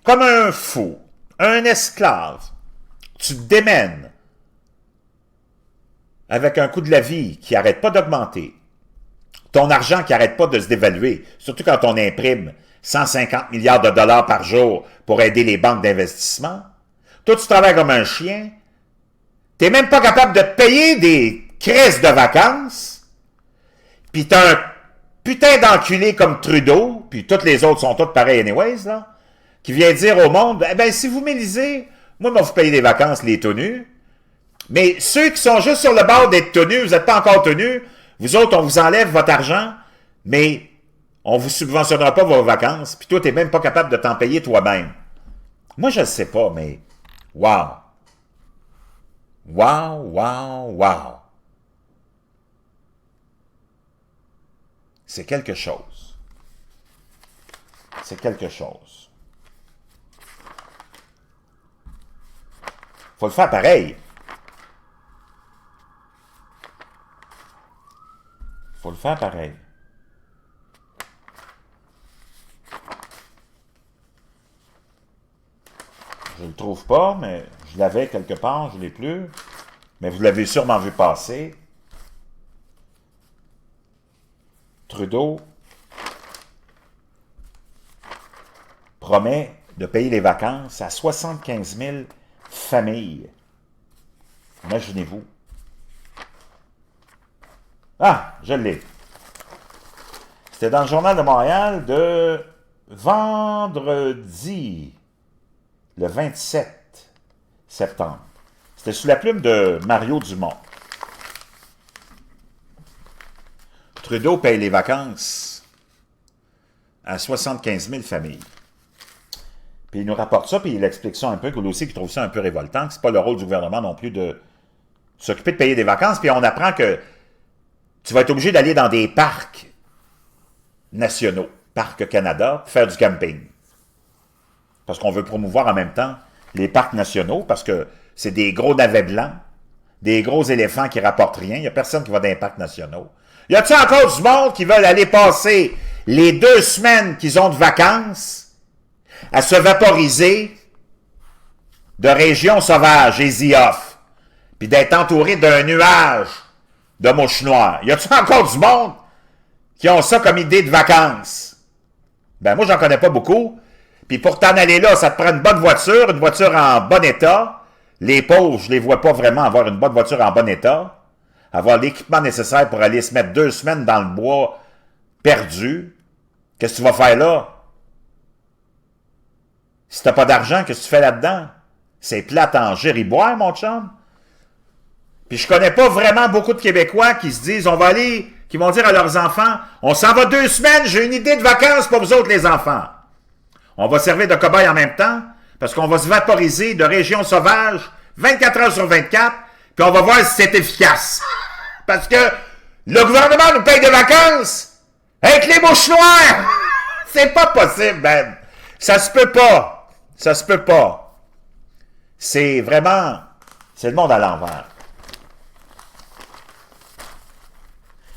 A: comme un fou, un esclave, tu te démènes avec un coût de la vie qui n'arrête pas d'augmenter, ton argent qui n'arrête pas de se dévaluer, surtout quand on imprime 150 milliards de dollars par jour pour aider les banques d'investissement. Toi, tu travailles comme un chien. Tu n'es même pas capable de te payer des crises de vacances. Puis tu as un putain d'enculé comme Trudeau, puis toutes les autres sont toutes pareilles anyways, là, qui vient dire au monde, eh bien, si vous m'élisez, Moi, vous payez des vacances, les tenues. Mais ceux qui sont juste sur le bord d'être tenus, vous n'êtes pas encore tenus, vous autres, on vous enlève votre argent, mais on ne vous subventionnera pas vos vacances, puis toi, tu n'es même pas capable de t'en payer toi-même. Moi, je ne sais pas, mais wow! Wow, wow, wow! C'est quelque chose. C'est quelque chose. Faut le faire pareil. Faut le faire pareil. Je le trouve pas, mais je l'avais quelque part, je ne l'ai plus. Mais vous l'avez sûrement vu passer. Trudeau promet de payer les vacances à 75 000 familles. Imaginez-vous. Ah, je l'ai. C'était dans le Journal de Montréal de vendredi, le 27 septembre. C'était sous la plume de Mario Dumont. Trudeau paye les vacances à 75 000 familles. Puis il nous rapporte ça, puis il explique ça un peu, que lui aussi qui trouve ça un peu révoltant, que c'est pas le rôle du gouvernement non plus de s'occuper de payer des vacances, puis on apprend que tu vas être obligé d'aller dans des parcs nationaux, Parc Canada, pour faire du camping. Parce qu'on veut promouvoir en même temps les parcs nationaux, parce que c'est des gros navets blancs, des gros éléphants qui rapportent rien, il n'y a personne qui va dans les parcs nationaux. Y a-t-il encore du monde qui veulent aller passer les 2 semaines qu'ils ont de vacances à se vaporiser de régions sauvages et off, puis d'être entouré d'un nuage de mouches noires? Y a-t-il encore du monde qui ont ça comme idée de vacances? Ben moi, j'en connais pas beaucoup. Puis pour t'en aller là, ça te prend une voiture en bon état. Les pauvres, je les vois pas vraiment avoir une bonne voiture en bon état. Avoir l'équipement nécessaire pour aller se mettre 2 semaines dans le bois perdu. Qu'est-ce que tu vas faire là? Si t'as pas d'argent, qu'est-ce que tu fais là-dedans? C'est plate en gériboire, mon chum. Puis je connais pas vraiment beaucoup de Québécois qui se disent, qui vont dire à leurs enfants, on s'en va 2 semaines, j'ai une idée de vacances pour vous autres les enfants. On va servir de cobaye en même temps, parce qu'on va se vaporiser de régions sauvages 24 heures sur 24, puis on va voir si c'est efficace. Parce que le gouvernement nous paye des vacances avec les mouches noires. C'est pas possible, man. Ça se peut pas. Ça se peut pas. C'est vraiment... C'est le monde à l'envers.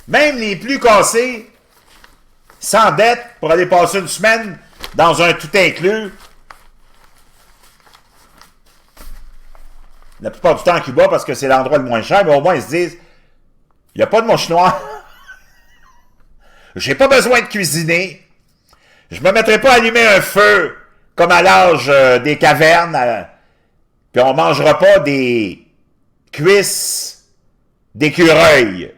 A: Même les plus cassés s'endettent pour aller passer une semaine dans un tout inclus. La plupart du temps à Cuba, parce que c'est l'endroit le moins cher, mais au moins ils se disent, il n'y a pas de mouche noire. J'ai pas besoin de cuisiner. Je me mettrai pas à allumer un feu comme à l'âge des cavernes. Puis on mangera pas des cuisses d'écureuil.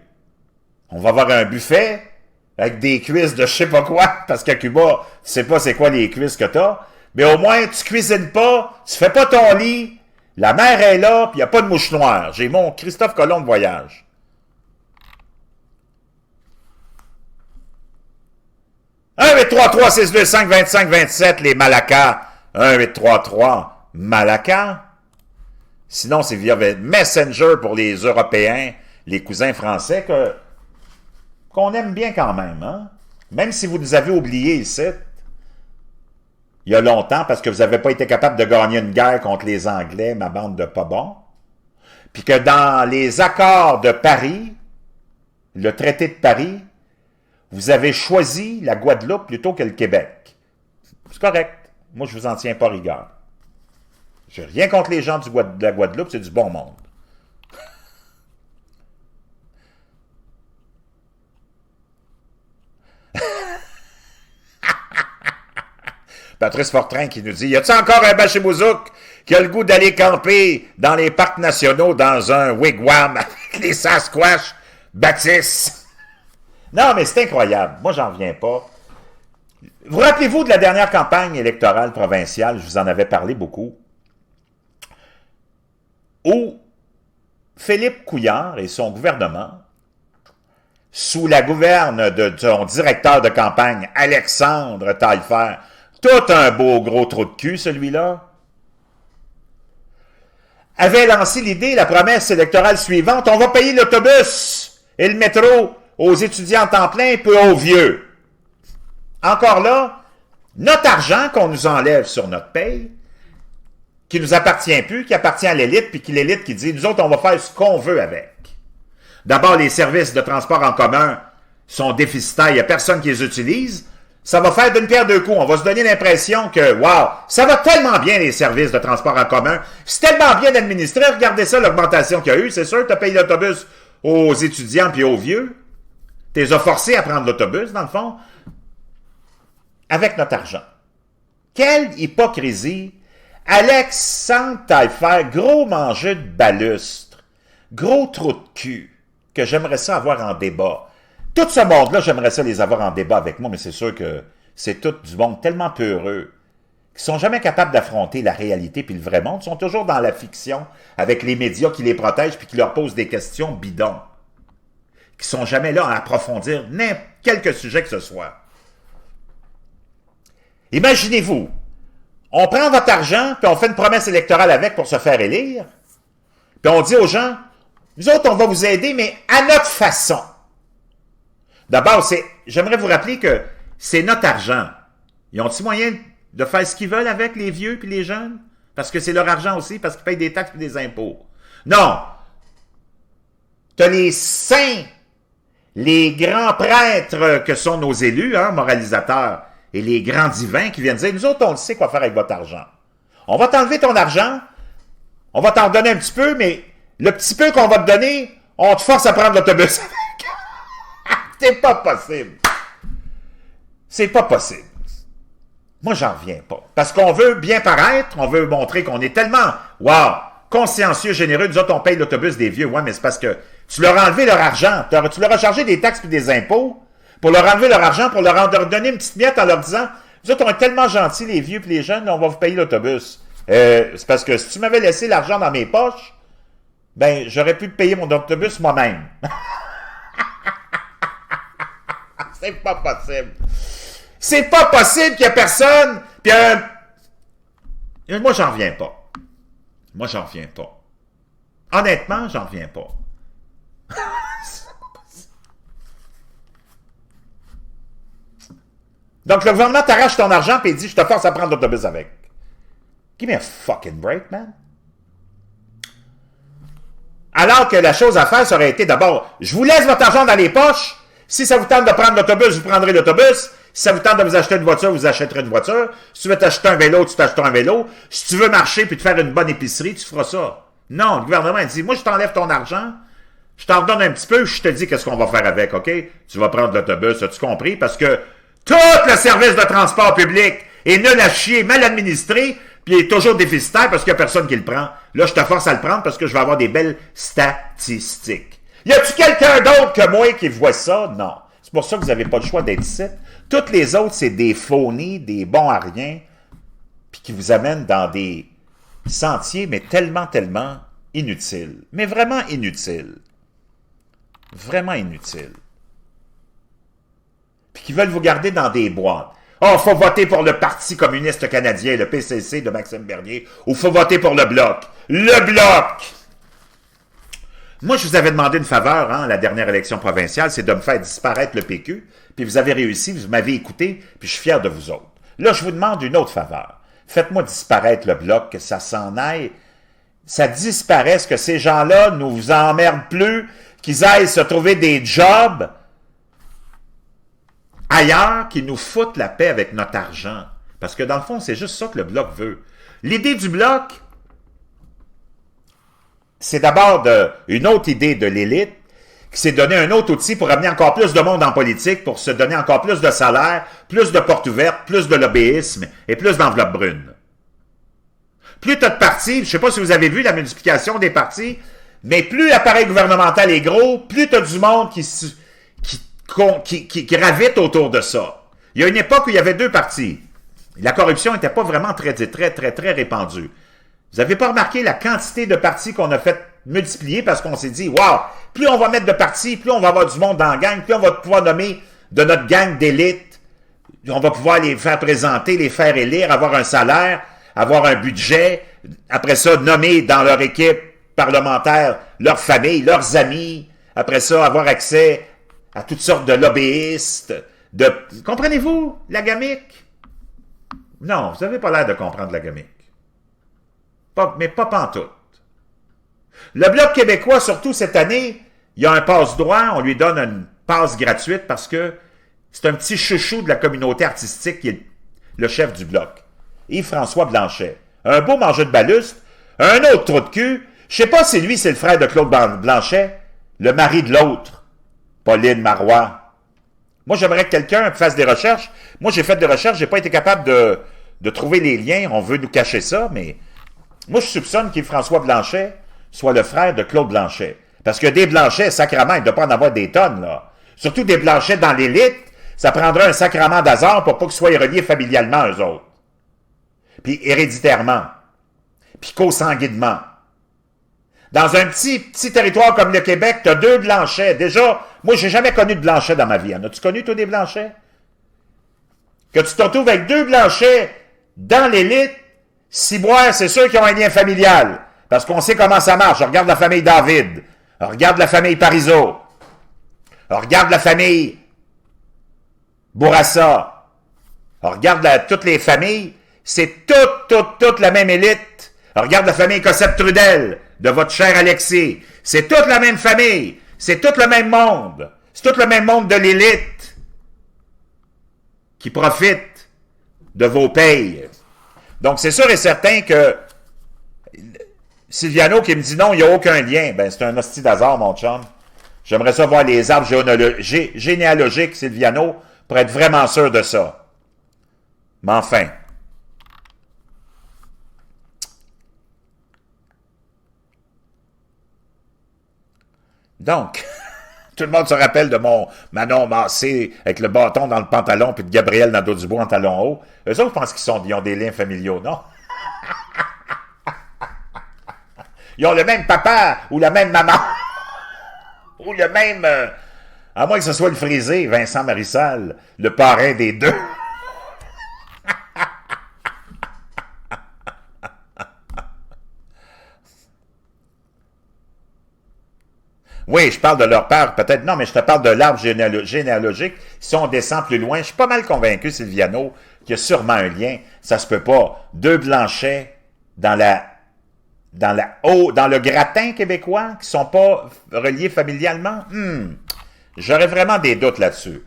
A: On va avoir un buffet avec des cuisses de je sais pas quoi, parce qu'à Cuba, tu sais pas c'est quoi les cuisses que t'as. Mais au moins, tu cuisines pas, tu fais pas ton lit, la mer est là, puis il n'y a pas de mouche noire. J'ai mon Christophe Colomb de voyage. « 1-833-625-25-27, les Malacas. 1-833 Malacas. Sinon, c'est via Messenger pour les Européens, les cousins français, qu'on aime bien quand même. Hein? Même si vous nous avez oubliés ici, il y a longtemps, parce que vous n'avez pas été capable de gagner une guerre contre les Anglais, ma bande de pas bons, puis que dans les accords de Paris, le traité de Paris, vous avez choisi la Guadeloupe plutôt que le Québec. C'est correct. Moi, je vous en tiens pas rigueur. J'ai rien contre les gens de la Guadeloupe, c'est du bon monde. Patrice Fortrin qui nous dit, y a-t-il encore un Bachibouzouk qui a le goût d'aller camper dans les parcs nationaux dans un wigwam avec les Sasquatch bâtissent? Non, mais c'est incroyable. Moi, j'en reviens pas. Vous rappelez-vous de la dernière campagne électorale provinciale? Je vous en avais parlé beaucoup. où Philippe Couillard et son gouvernement, sous la gouverne de son directeur de campagne, Alexandre Taillefer, tout un beau gros trou de cul, celui-là, avait lancé l'idée, la promesse électorale suivante, on va payer l'autobus et le métro aux étudiants en temps plein puis aux vieux. Encore là, notre argent qu'on nous enlève sur notre paye, qui nous appartient plus, qui appartient à l'élite, puis qui l'élite qui dit, nous autres, on va faire ce qu'on veut avec. D'abord, les services de transport en commun sont déficitaires, il n'y a personne qui les utilise. Ça va faire d'une pierre deux coups. On va se donner l'impression que, wow, ça va tellement bien les services de transport en commun. C'est tellement bien administré. Regardez ça, l'augmentation qu'il y a eu. C'est sûr, tu as payé l'autobus aux étudiants puis aux vieux. Tu les as forcés à prendre l'autobus, dans le fond, avec notre argent. Quelle hypocrisie! Alexandre Taillefer, gros mangeux de balustre, gros trou de cul, que j'aimerais ça avoir en débat. Tout ce monde-là, j'aimerais ça les avoir en débat avec moi, mais c'est sûr que c'est tout du monde tellement peureux, qui sont jamais capables d'affronter la réalité puis le vrai monde, ils sont toujours dans la fiction, avec les médias qui les protègent puis qui leur posent des questions bidons, qui sont jamais là à approfondir quelque sujet que ce soit. Imaginez-vous, on prend votre argent, puis on fait une promesse électorale avec pour se faire élire, puis on dit aux gens, nous autres, on va vous aider, mais à notre façon. D'abord, j'aimerais vous rappeler que c'est notre argent. Ils ont-ils moyen de faire ce qu'ils veulent avec les vieux puis les jeunes? Parce que c'est leur argent aussi, parce qu'ils payent des taxes et des impôts. Non! T'as les saints, les grands prêtres que sont nos élus, moralisateurs, et les grands divins qui viennent dire, nous autres, on le sait quoi faire avec votre argent. On va t'enlever ton argent, on va t'en donner un petit peu, mais le petit peu qu'on va te donner, on te force à prendre l'autobus. C'est pas possible. C'est pas possible. Moi, j'en reviens pas. Parce qu'on veut bien paraître, on veut montrer qu'on est tellement, wow, consciencieux, généreux. Nous autres, on paye l'autobus des vieux. Ouais, mais c'est parce que tu leur as enlevé leur argent. Tu leur as chargé des taxes et des impôts pour leur enlever leur argent, pour leur donner une petite miette en leur disant, nous autres, on est tellement gentils, les vieux et les jeunes, on va vous payer l'autobus. C'est parce que si tu m'avais laissé l'argent dans mes poches, ben, j'aurais pu payer mon autobus moi-même. C'est pas possible. C'est pas possible qu'il y ait personne. Puis moi, j'en reviens pas. Moi, j'en reviens pas. Honnêtement, j'en reviens pas. Donc, le gouvernement t'arrache ton argent et il dit, je te force à prendre l'autobus avec. Give me a fucking break, man. Alors que la chose à faire, ça aurait été d'abord, je vous laisse votre argent dans les poches. Si ça vous tente de prendre l'autobus, vous prendrez l'autobus. Si ça vous tente de vous acheter une voiture, vous achèterez une voiture. Si tu veux t'acheter un vélo, tu t'achèteras un vélo. Si tu veux marcher puis te faire une bonne épicerie, tu feras ça. Non, le gouvernement il dit, moi je t'enlève ton argent, je t'en redonne un petit peu, je te dis qu'est-ce qu'on va faire avec, OK? Tu vas prendre l'autobus, as-tu compris? Parce que tout le service de transport public est nul à chier, mal administré, puis il est toujours déficitaire parce qu'il n'y a personne qui le prend. Là, je te force à le prendre parce que je vais avoir des belles statistiques. Y a-tu quelqu'un d'autre que moi qui voit ça? Non. C'est pour ça que vous n'avez pas le choix d'être ici. Toutes les autres, c'est des phonies, des bons à rien, puis qui vous amènent dans des sentiers, mais tellement, tellement inutiles. Mais vraiment inutiles. Vraiment inutiles. Puis qui veulent vous garder dans des boîtes. Oh, faut voter pour le Parti communiste canadien, le PCC de Maxime Bernier, ou faut voter pour le Bloc. Le Bloc! Moi, je vous avais demandé une faveur, à la dernière élection provinciale, c'est de me faire disparaître le PQ, puis vous avez réussi, vous m'avez écouté, puis je suis fier de vous autres. Là, je vous demande une autre faveur. Faites-moi disparaître le Bloc, que ça s'en aille, ça disparaisse, que ces gens-là ne vous emmerdent plus, qu'ils aillent se trouver des jobs ailleurs, qui nous foutent la paix avec notre argent. Parce que dans le fond, c'est juste ça que le Bloc veut. L'idée du Bloc, c'est d'abord une autre idée de l'élite qui s'est donné un autre outil pour amener encore plus de monde en politique, pour se donner encore plus de salaire, plus de portes ouvertes, plus de lobbyisme et plus d'enveloppes brunes. Plus tu as de partis, je ne sais pas si vous avez vu la multiplication des partis, mais plus l'appareil gouvernemental est gros, plus tu as du monde qui gravite autour de ça. Il y a une époque où il y avait deux partis. La corruption n'était pas vraiment très répandue. Vous n'avez pas remarqué la quantité de partis qu'on a fait multiplier parce qu'on s'est dit, wow, plus on va mettre de partis, plus on va avoir du monde dans la gang, plus on va pouvoir nommer de notre gang d'élite, on va pouvoir les faire présenter, les faire élire, avoir un salaire, avoir un budget, après ça, nommer dans leur équipe parlementaire leur famille, leurs amis, après ça, avoir accès à toutes sortes de lobbyistes, comprenez-vous la gamique? Non, vous n'avez pas l'air de comprendre la gamique. Mais pas pantoute. Le Bloc québécois, surtout cette année, il y a un passe-droit, on lui donne une passe gratuite parce que c'est un petit chouchou de la communauté artistique qui est le chef du Bloc. Yves-François Blanchet. Un beau mangeur de balustre, un autre trou de cul. Je sais pas si lui, c'est le frère de Claude Blanchet, le mari de l'autre, Pauline Marois. Moi, j'aimerais que quelqu'un fasse des recherches. Moi, j'ai fait des recherches, j'ai pas été capable de trouver les liens. On veut nous cacher ça, mais moi, je soupçonne qu'Yves-François Blanchet soit le frère de Claude Blanchet. Parce que des Blanchets, sacrément, il ne doit pas en avoir des tonnes, là. Surtout des Blanchets dans l'élite, ça prendrait un sacrement d'hasard pour pas qu'ils soient reliés familialement, eux autres. Puis héréditairement. Puis consanguinement. Dans un petit territoire comme le Québec, tu as 2 Blanchets. Déjà, moi, j'ai jamais connu de Blanchet dans ma vie. En as-tu connu, toi, des Blanchets? Que tu te retrouves avec 2 Blanchets dans l'élite, ciboire, c'est sûr qu'ils ont un lien familial. Parce qu'on sait comment ça marche. On regarde la famille David. On regarde la famille Parizeau. On regarde la famille Bourassa. On regarde toutes les familles. C'est toute la même élite. On regarde la famille Cossette-Trudel de votre cher Alexis. C'est toute la même famille. C'est tout le même monde. C'est tout le même monde de l'élite qui profite de vos payes. Donc, c'est sûr et certain que Sylviano qui me dit non, il n'y a aucun lien. Ben, c'est un hostie d'hasard, mon chum. J'aimerais ça voir les arbres généalogiques, Sylviano, pour être vraiment sûr de ça. Mais enfin. Donc, tout le monde se rappelle de mon Manon Massé avec le bâton dans le pantalon puis de Gabriel Nadeau-Dubois en talon haut. Eux autres, je pense qu'ils ont des liens familiaux, non? Ils ont le même papa ou la même maman. Ou le même... à moins que ce soit le frisé, Vincent Marissal, le parrain des deux. Oui, je parle de leur père, peut-être. Non, mais je te parle de l'arbre généalogique. Si on descend plus loin, je suis pas mal convaincu, Sylviano, qu'il y a sûrement un lien. Ça se peut pas. 2 Blanchets dans le gratin québécois qui sont pas reliés familialement. J'aurais vraiment des doutes là-dessus.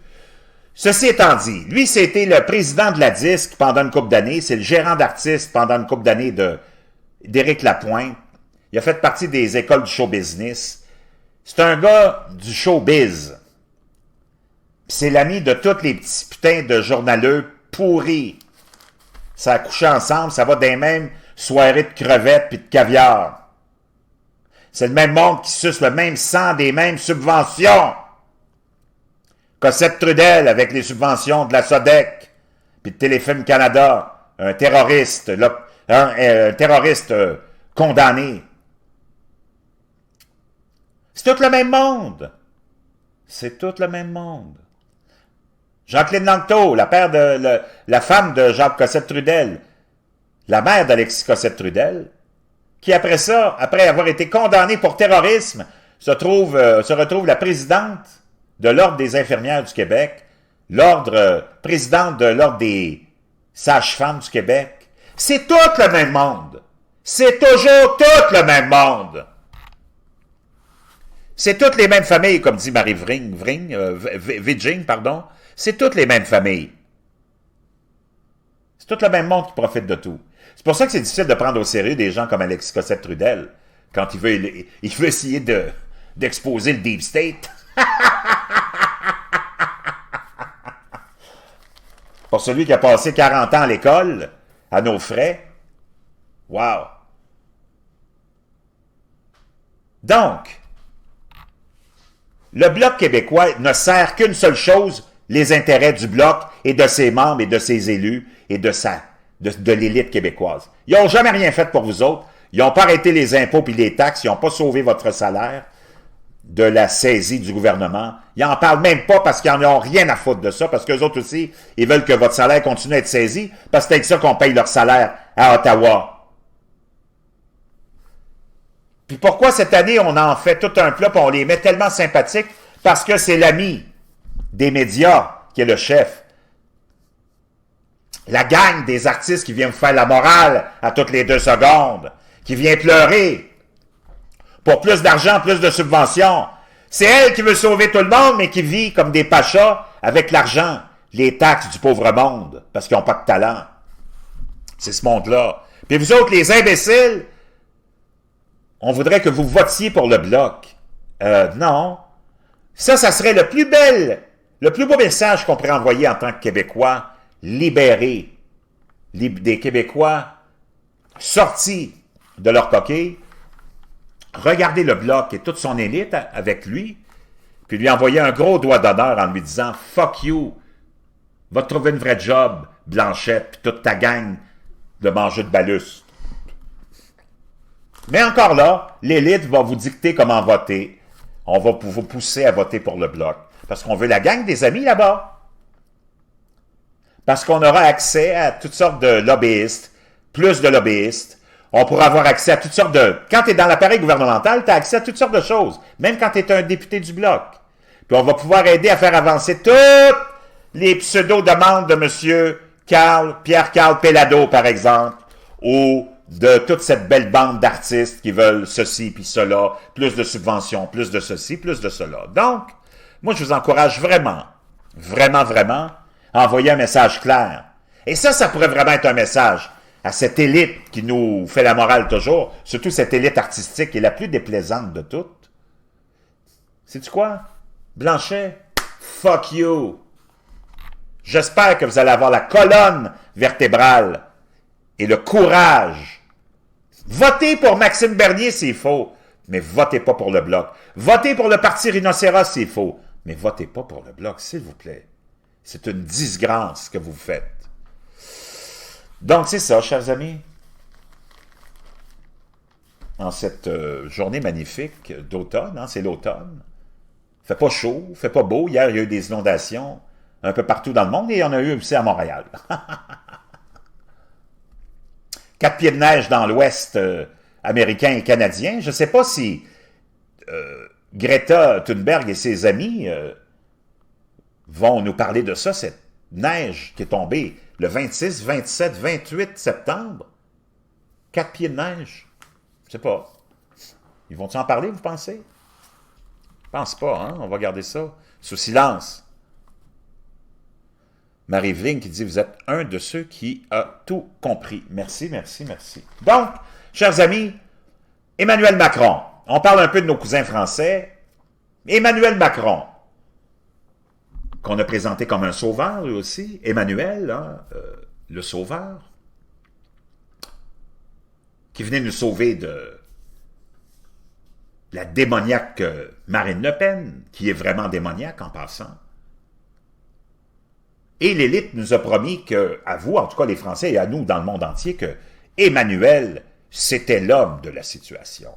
A: Ceci étant dit, lui, c'était le président de la Disque pendant une couple d'années. C'est le gérant d'artistes pendant une couple d'années d'Éric Lapointe. Il a fait partie des écoles du show business. C'est un gars du showbiz. C'est l'ami de tous les petits putains de journaleux pourris. Ça a couché ensemble, ça va des mêmes soirées de crevettes puis de caviar. C'est le même monde qui suce le même sang des mêmes subventions. Cossette-Trudel avec les subventions de la Sodec puis de Téléfilm Canada. Un terroriste, un terroriste condamné. C'est tout le même monde. C'est tout le même monde. Jacqueline Langto, la femme de Jacques Cossette-Trudel, la mère d'Alexis Cossette-Trudel, qui après ça, après avoir été condamnée pour terrorisme, se retrouve la présidente de l'Ordre des infirmières du Québec, présidente de l'Ordre des sages-femmes du Québec. C'est tout le même monde. C'est toujours tout le même monde. C'est toutes les mêmes familles, comme dit Marie Viging, pardon. C'est toutes les mêmes familles. C'est tout le même monde qui profite de tout. C'est pour ça que c'est difficile de prendre au sérieux des gens comme Alexis Cossette-Trudel quand il veut essayer d'exposer le Deep State. Pour celui qui a passé 40 ans à l'école, à nos frais. Wow! Donc, le Bloc québécois ne sert qu'une seule chose, les intérêts du Bloc et de ses membres et de ses élus et de l'élite québécoise. Ils n'ont jamais rien fait pour vous autres. Ils n'ont pas arrêté les impôts puis les taxes. Ils n'ont pas sauvé votre salaire de la saisie du gouvernement. Ils n'en parlent même pas parce qu'ils n'en ont rien à foutre de ça, parce qu'eux autres aussi, ils veulent que votre salaire continue à être saisi, parce que c'est avec ça qu'on paye leur salaire à Ottawa. Puis pourquoi cette année, on en fait tout un plat, puis on les met tellement sympathiques? Parce que c'est l'ami des médias qui est le chef. La gang des artistes qui vient vous faire la morale à toutes les 2 secondes, qui vient pleurer pour plus d'argent, plus de subventions. C'est elle qui veut sauver tout le monde, mais qui vit comme des pachas avec l'argent, les taxes du pauvre monde, parce qu'ils n'ont pas de talent. C'est ce monde-là. Puis vous autres, les imbéciles, on voudrait que vous votiez pour le Bloc. Non. Ça serait le plus beau message qu'on pourrait envoyer en tant que Québécois libérés, des Québécois sortis de leur coquille. Regardez le Bloc et toute son élite avec lui, puis lui envoyer un gros doigt d'honneur en lui disant « Fuck you, va te trouver une vraie job, Blanchette, puis toute ta gang de manger de balus. » Mais encore là, l'élite va vous dicter comment voter. On va vous pousser à voter pour le Bloc. Parce qu'on veut la gang des amis là-bas. Parce qu'on aura accès à toutes sortes de lobbyistes, plus de lobbyistes. On pourra avoir accès à toutes sortes de... Quand tu es dans l'appareil gouvernemental, tu as accès à toutes sortes de choses, même quand tu es un député du Bloc. Puis on va pouvoir aider à faire avancer toutes les pseudo-demandes de M. Pierre-Carl Péladeau, par exemple, ou de toute cette belle bande d'artistes qui veulent ceci puis cela, plus de subventions, plus de ceci, plus de cela. Donc, moi, je vous encourage vraiment, vraiment, vraiment, à envoyer un message clair. Et ça pourrait vraiment être un message à cette élite qui nous fait la morale toujours, surtout cette élite artistique qui est la plus déplaisante de toutes. Sais-tu quoi? Blanchet, fuck you! J'espère que vous allez avoir la colonne vertébrale et le courage. Votez pour Maxime Bernier, c'est faux, mais votez pas pour le Bloc. Votez pour le Parti Rhinocéros, c'est faux, mais votez pas pour le Bloc, s'il vous plaît. C'est une disgrâce que vous faites. Donc, c'est ça, chers amis. En cette journée magnifique d'automne, hein, c'est l'automne. Fait pas chaud, fait pas beau. Hier, il y a eu des inondations un peu partout dans le monde et il y en a eu aussi à Montréal. 4 pieds de neige dans l'Ouest américain et canadien. Je ne sais pas si Greta Thunberg et ses amis vont nous parler de ça, cette neige qui est tombée le 26, 27, 28 septembre. 4 pieds de neige. Je ne sais pas. Ils vont-ils en parler, vous pensez? Je pense pas, hein? On va garder ça sous silence. Marie-Evelyne qui dit « Vous êtes un de ceux qui a tout compris. » Merci, merci, merci. Donc, chers amis, Emmanuel Macron. On parle un peu de nos cousins français. Emmanuel Macron, qu'on a présenté comme un sauveur, lui aussi. Emmanuel, hein, le sauveur, qui venait nous sauver de la démoniaque Marine Le Pen, qui est vraiment démoniaque en passant. Et l'élite nous a promis que, à vous, en tout cas les Français, et à nous dans le monde entier, que Emmanuel, c'était l'homme de la situation.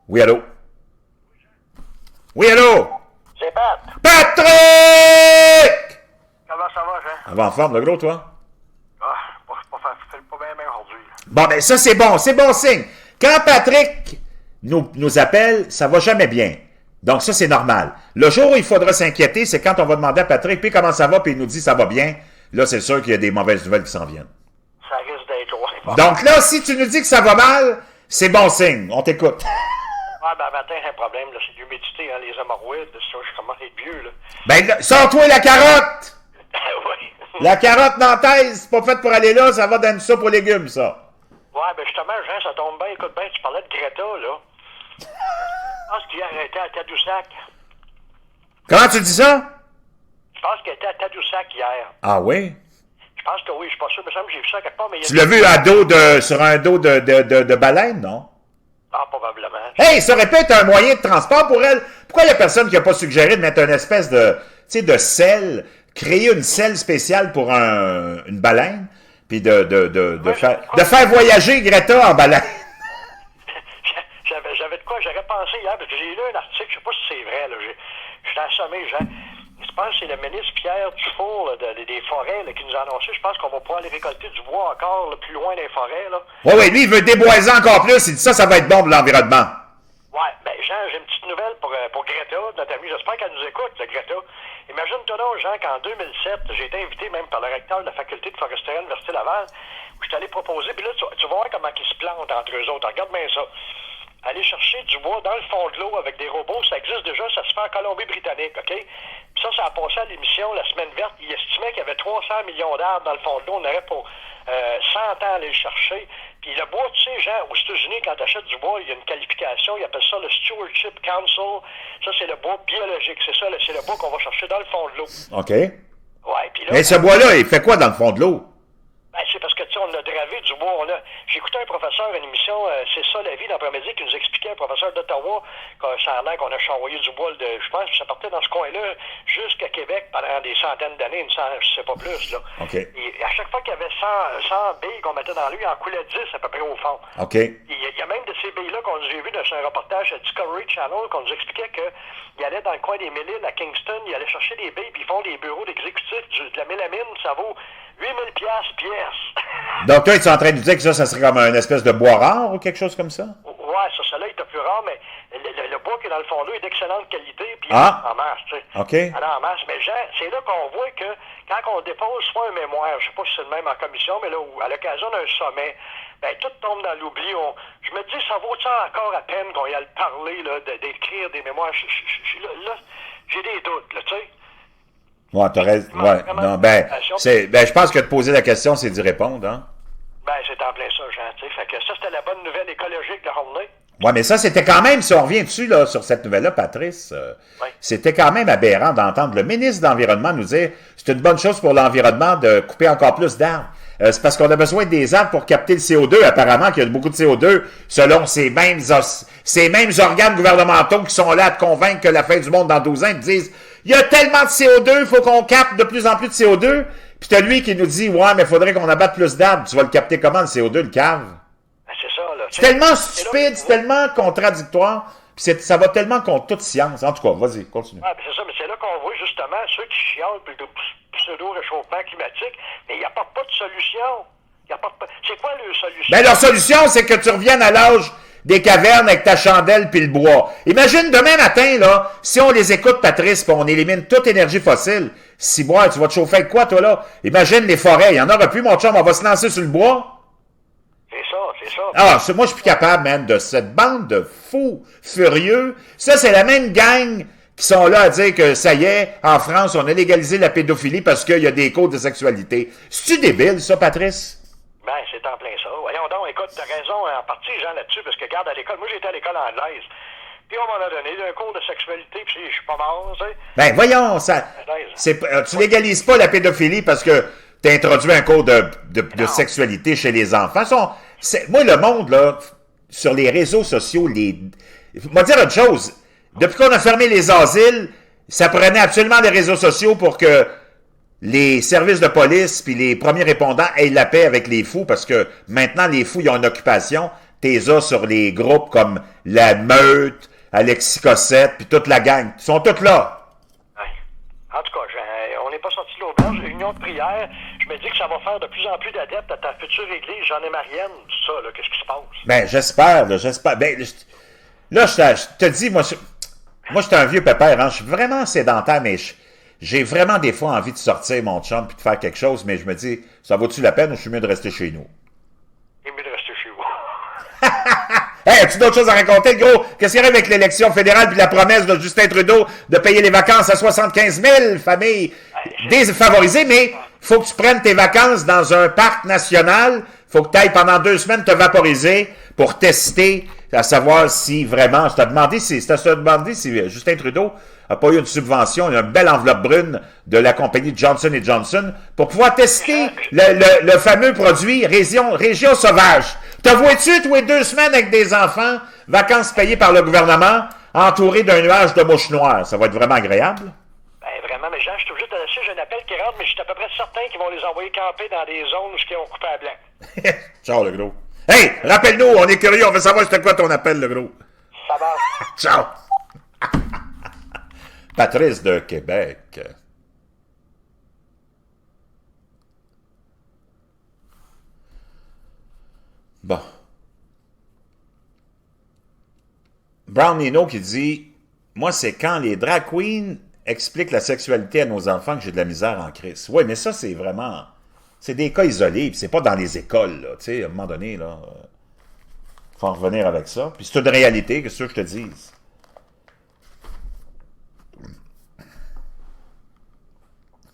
A: Oui, allô? Oui, allô?
C: C'est Pat.
A: Patrick!
C: Comment ça va, Jean?
A: Ça va en forme, le gros, toi?
C: Ah, pas bien aujourd'hui.
A: Bon, ben ça, c'est bon signe. Quand Patrick nous appelle, ça va jamais bien. Donc ça, c'est normal. Le jour où il faudra s'inquiéter, c'est quand on va demander à Patrick, puis comment ça va, puis il nous dit ça va bien. Là, c'est sûr qu'il y a des mauvaises nouvelles qui s'en viennent.
C: Ça risque d'être loin.
A: Donc là, si tu nous dis que ça va mal, c'est bon signe. On t'écoute.
C: Ah, ben, matin, j'ai un problème, là. C'est l'humidité, hein, les hémorroïdes. Ça, je commence à être vieux, là.
A: Ben, là, sors-toi la carotte!
C: Oui.
A: La carotte nantaise, c'est pas faite pour aller là, ça va dans une soupe aux légumes, ça.
C: Ouais, ben, justement, Jean, ça tombe bien. Écoute bien, tu parlais de Greta, là. Je pense qu'il a arrêté à Tadoussac.
A: Comment tu dis ça?
C: Je pense qu'il était à Tadoussac hier.
A: Ah oui?
C: Je pense que oui, je suis pas sûr, mais ça me semble que j'ai vu ça quelque part, mais il y a...
A: Tu l'as vu sur un dos de baleine, non?
C: Ah, probablement.
A: Hey, ça aurait pu être un moyen de transport pour elle. Pourquoi il n'y a personne qui n'a pas suggéré de mettre une espèce de, tu sais, de selle, créer une selle spéciale pour une baleine, puis de faire voyager Greta en baleine.
C: J'avais de quoi, j'aurais pensé hier, parce que j'ai lu un article, je sais pas si c'est vrai, là, j'étais assommé, je pense que c'est le ministre Pierre Dufour là, des forêts là, qui nous a annoncé, je pense qu'on va pouvoir aller récolter du bois encore là, plus loin des forêts. Là.
A: Oui, lui, il veut déboiser encore plus, il dit ça va être bon pour l'environnement.
C: Ouais, ben Jean, j'ai une petite nouvelle pour Greta, notre amie, j'espère qu'elle nous écoute, là, Greta. Imagine-toi donc, Jean, qu'en 2007, j'ai été invité même par le recteur de la faculté de foresterie à l'Université Laval, où je suis allé proposer, puis là, tu vas voir comment ils se plantent entre eux autres, regarde bien ça. Aller chercher du bois dans le fond de l'eau avec des robots, ça existe déjà, ça se fait en Colombie-Britannique, OK? Puis ça a passé à l'émission La Semaine verte. Il estimait qu'il y avait 300 millions d'arbres dans le fond de l'eau. On aurait pour 100 ans à aller le chercher. Puis le bois, tu sais, Jean, aux États-Unis, quand tu achètes du bois, il y a une qualification, ils appellent ça le Stewardship Council. Ça, c'est le bois biologique. C'est ça, c'est le bois qu'on va chercher dans le fond de l'eau.
A: OK.
C: Ouais, puis là...
A: Mais ce bois-là, il fait quoi dans le fond de l'eau?
C: Ben, c'est parce que, tu sais, on a gravé du bois. J'ai écouté un professeur à une émission, C'est ça la vie, l'après-midi, qui nous expliquait, un professeur d'Ottawa, que ça a l'air qu'on a charroyé du bois, je pense que ça partait dans ce coin-là jusqu'à Québec pendant des centaines d'années, je sais pas plus, là.
A: OK.
C: Et à chaque fois qu'il y avait 100 billes qu'on mettait dans lui, il en coulait 10 à peu près au fond.
A: OK.
C: Il y a même de ces billes-là qu'on j'ai vu dans un reportage à Discovery Channel, qu'on nous expliquait qu'il allait dans le coin des Mille-Îles à Kingston, il allait chercher des billes, puis ils font des bureaux d'exécutifs, de la mélamine, ça vaut 8000 pièce.
A: Donc, toi, tu es en train de dire que ça serait comme une espèce de bois rare ou quelque chose comme ça?
C: Ouais, ça là, il est plus rare, mais le bois qui est dans le fond de l'eau est d'excellente qualité, puis en masse, tu sais.
A: OK.
C: Alors, en masse. Mais Jean, c'est là qu'on voit que quand on dépose soit un mémoire, je sais pas si c'est le même en commission, mais là, à l'occasion d'un sommet, ben tout tombe dans l'oubli. Je me dis, ça vaut-tu encore à peine qu'on y aille parler, là, d'écrire des mémoires? Là, j'ai des doutes, là, tu sais.
A: Ouais, t'as raison. Ouais. Non, je pense que de poser la question, c'est d'y répondre, hein?
C: Ben, c'est en plein ça, Jean, tu sais. Fait que ça, c'était la bonne nouvelle écologique de la journée.
A: Ouais, mais ça, c'était quand même, si on revient dessus, là, sur cette nouvelle-là, Patrice, c'était quand même aberrant d'entendre le ministre de l'Environnement nous dire c'est une bonne chose pour l'environnement de couper encore plus d'arbres. C'est parce qu'on a besoin des arbres pour capter le CO2. Apparemment qu'il y a beaucoup de CO2 selon ces mêmes organes gouvernementaux qui sont là à te convaincre que la fin du monde dans 12 ans, ils te disent il y a tellement de CO2, il faut qu'on capte de plus en plus de CO2. Puis t'as lui qui nous dit ouais, mais il faudrait qu'on abatte plus d'arbres. Tu vas le capter comment, le CO2, le cave?
C: Ben, c'est ça, là.
A: C'est tellement stupide, c'est tellement contradictoire, puis ça va tellement contre toute science. En tout cas, vas-y, continue.
C: Ouais, c'est ça, mais c'est là qu'on voit justement ceux qui chialent le pseudo-réchauffement climatique, mais il n'y a pas de solution. C'est quoi leur solution?
A: Ben, leur solution, c'est que tu reviennes à l'âge des cavernes avec ta chandelle puis le bois. Imagine demain matin, là, si on les écoute, Patrice, puis on élimine toute énergie fossile, si bois, tu vas te chauffer avec quoi, toi, là? Imagine les forêts, il y en aura plus, mon chum, on va se lancer sur le bois.
C: C'est ça.
A: Ah, moi, je suis plus capable, man, de cette bande de fous furieux. Ça, c'est la même gang qui sont là à dire que, ça y est, en France, on a légalisé la pédophilie parce qu'il y a des codes de sexualité. C'est-tu débile, ça, Patrice?
C: Ben, c'est en plein ça. Voyons donc, écoute, t'as raison en partie, Jean, là-dessus, parce que, regarde, à l'école, moi, j'étais à l'école anglaise, puis on m'en a donné un cours de sexualité, puis je suis pas mort, tu sais.
A: Ben, voyons, tu légalises pas la pédophilie parce que t'as introduit un cours de sexualité chez les enfants. Moi, le monde, là, sur les réseaux sociaux, moi dire une chose, depuis qu'on a fermé les asiles, ça prenait absolument les réseaux sociaux pour que les services de police puis les premiers répondants aient la paix avec les fous, parce que maintenant, les fous, ils ont une occupation. T'es as sur les groupes comme La Meute, Alexis Cossette, puis toute la gang. Ils sont tous là.
C: En tout cas, on n'est pas sorti de l'auberge. Réunion de prière, je me dis que ça va faire de plus en plus d'adeptes à ta future église, Jean-et-Marienne, tout ça, là, qu'est-ce qui se passe?
A: Ben, j'espère. Ben, là, je te dis, moi, je suis un vieux pépère, hein. Je suis vraiment sédentaire, mais j'ai vraiment des fois envie de sortir, mon chum, puis de faire quelque chose, mais je me dis, ça vaut-tu la peine ou je suis mieux de rester chez nous?
C: Il est mieux de rester chez vous.
A: Hey, as-tu d'autres choses à raconter, gros? Qu'est-ce qu'il y a avec l'élection fédérale puis la promesse de Justin Trudeau de payer les vacances à 75 000 familles défavorisées, mais faut que tu prennes tes vacances dans un parc national, faut que tu ailles pendant 2 semaines te vaporiser pour tester, à savoir si vraiment, je t'ai demandé si Justin Trudeau n'a pas eu une subvention, une belle enveloppe brune de la compagnie Johnson & Johnson pour pouvoir tester le fameux produit Région Sauvage. Te vois-tu, toi, 2 semaines avec des enfants, vacances payées par le gouvernement, entouré d'un nuage de mouches noires? Ça va être vraiment agréable?
C: Ben, vraiment. exactement. Mais Jean, je suis obligé de te laisser, j'ai un appel qui rentre, mais je suis à peu près certain qu'ils vont les envoyer camper dans des zones où ils ont coupé à blanc.
A: Ciao, le gros. Hey, rappelle-nous, on est curieux, on veut savoir c'était quoi ton appel, le gros.
C: Ça va.
A: Ciao. Patrice de Québec. Bon. Brown Nino qui dit « Moi, c'est quand les drag queens expliquent la sexualité à nos enfants que j'ai de la misère en crise. » Oui, mais ça, c'est vraiment... C'est des cas isolés, puis c'est pas dans les écoles, là. Tu sais, à un moment donné, là... Faut en revenir avec ça. Puis c'est une réalité, que ce que je te dise.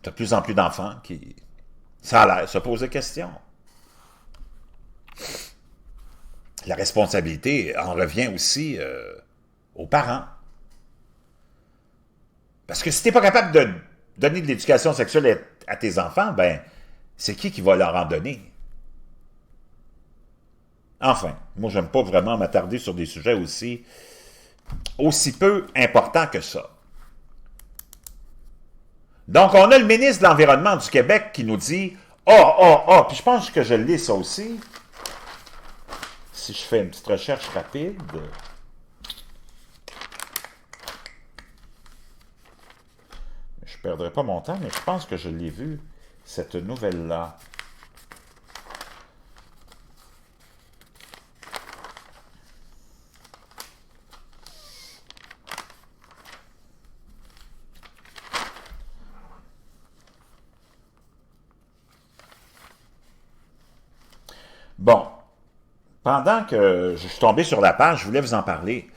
A: T'as de plus en plus d'enfants qui... Ça a l'air, se posent des questions. La responsabilité en revient aussi aux parents. Parce que si t'es pas capable de donner de l'éducation sexuelle à tes enfants, ben, c'est qui va leur en donner? Enfin, moi, j'aime pas vraiment m'attarder sur des sujets aussi peu importants que ça. Donc, on a le ministre de l'Environnement du Québec qui nous dit « puis je pense que je lis ça aussi. » Si je fais une petite recherche rapide... Je ne perdrai pas mon temps, mais je pense que je l'ai vu, cette nouvelle-là. Bon, pendant que je suis tombé sur la page, je voulais vous en parler.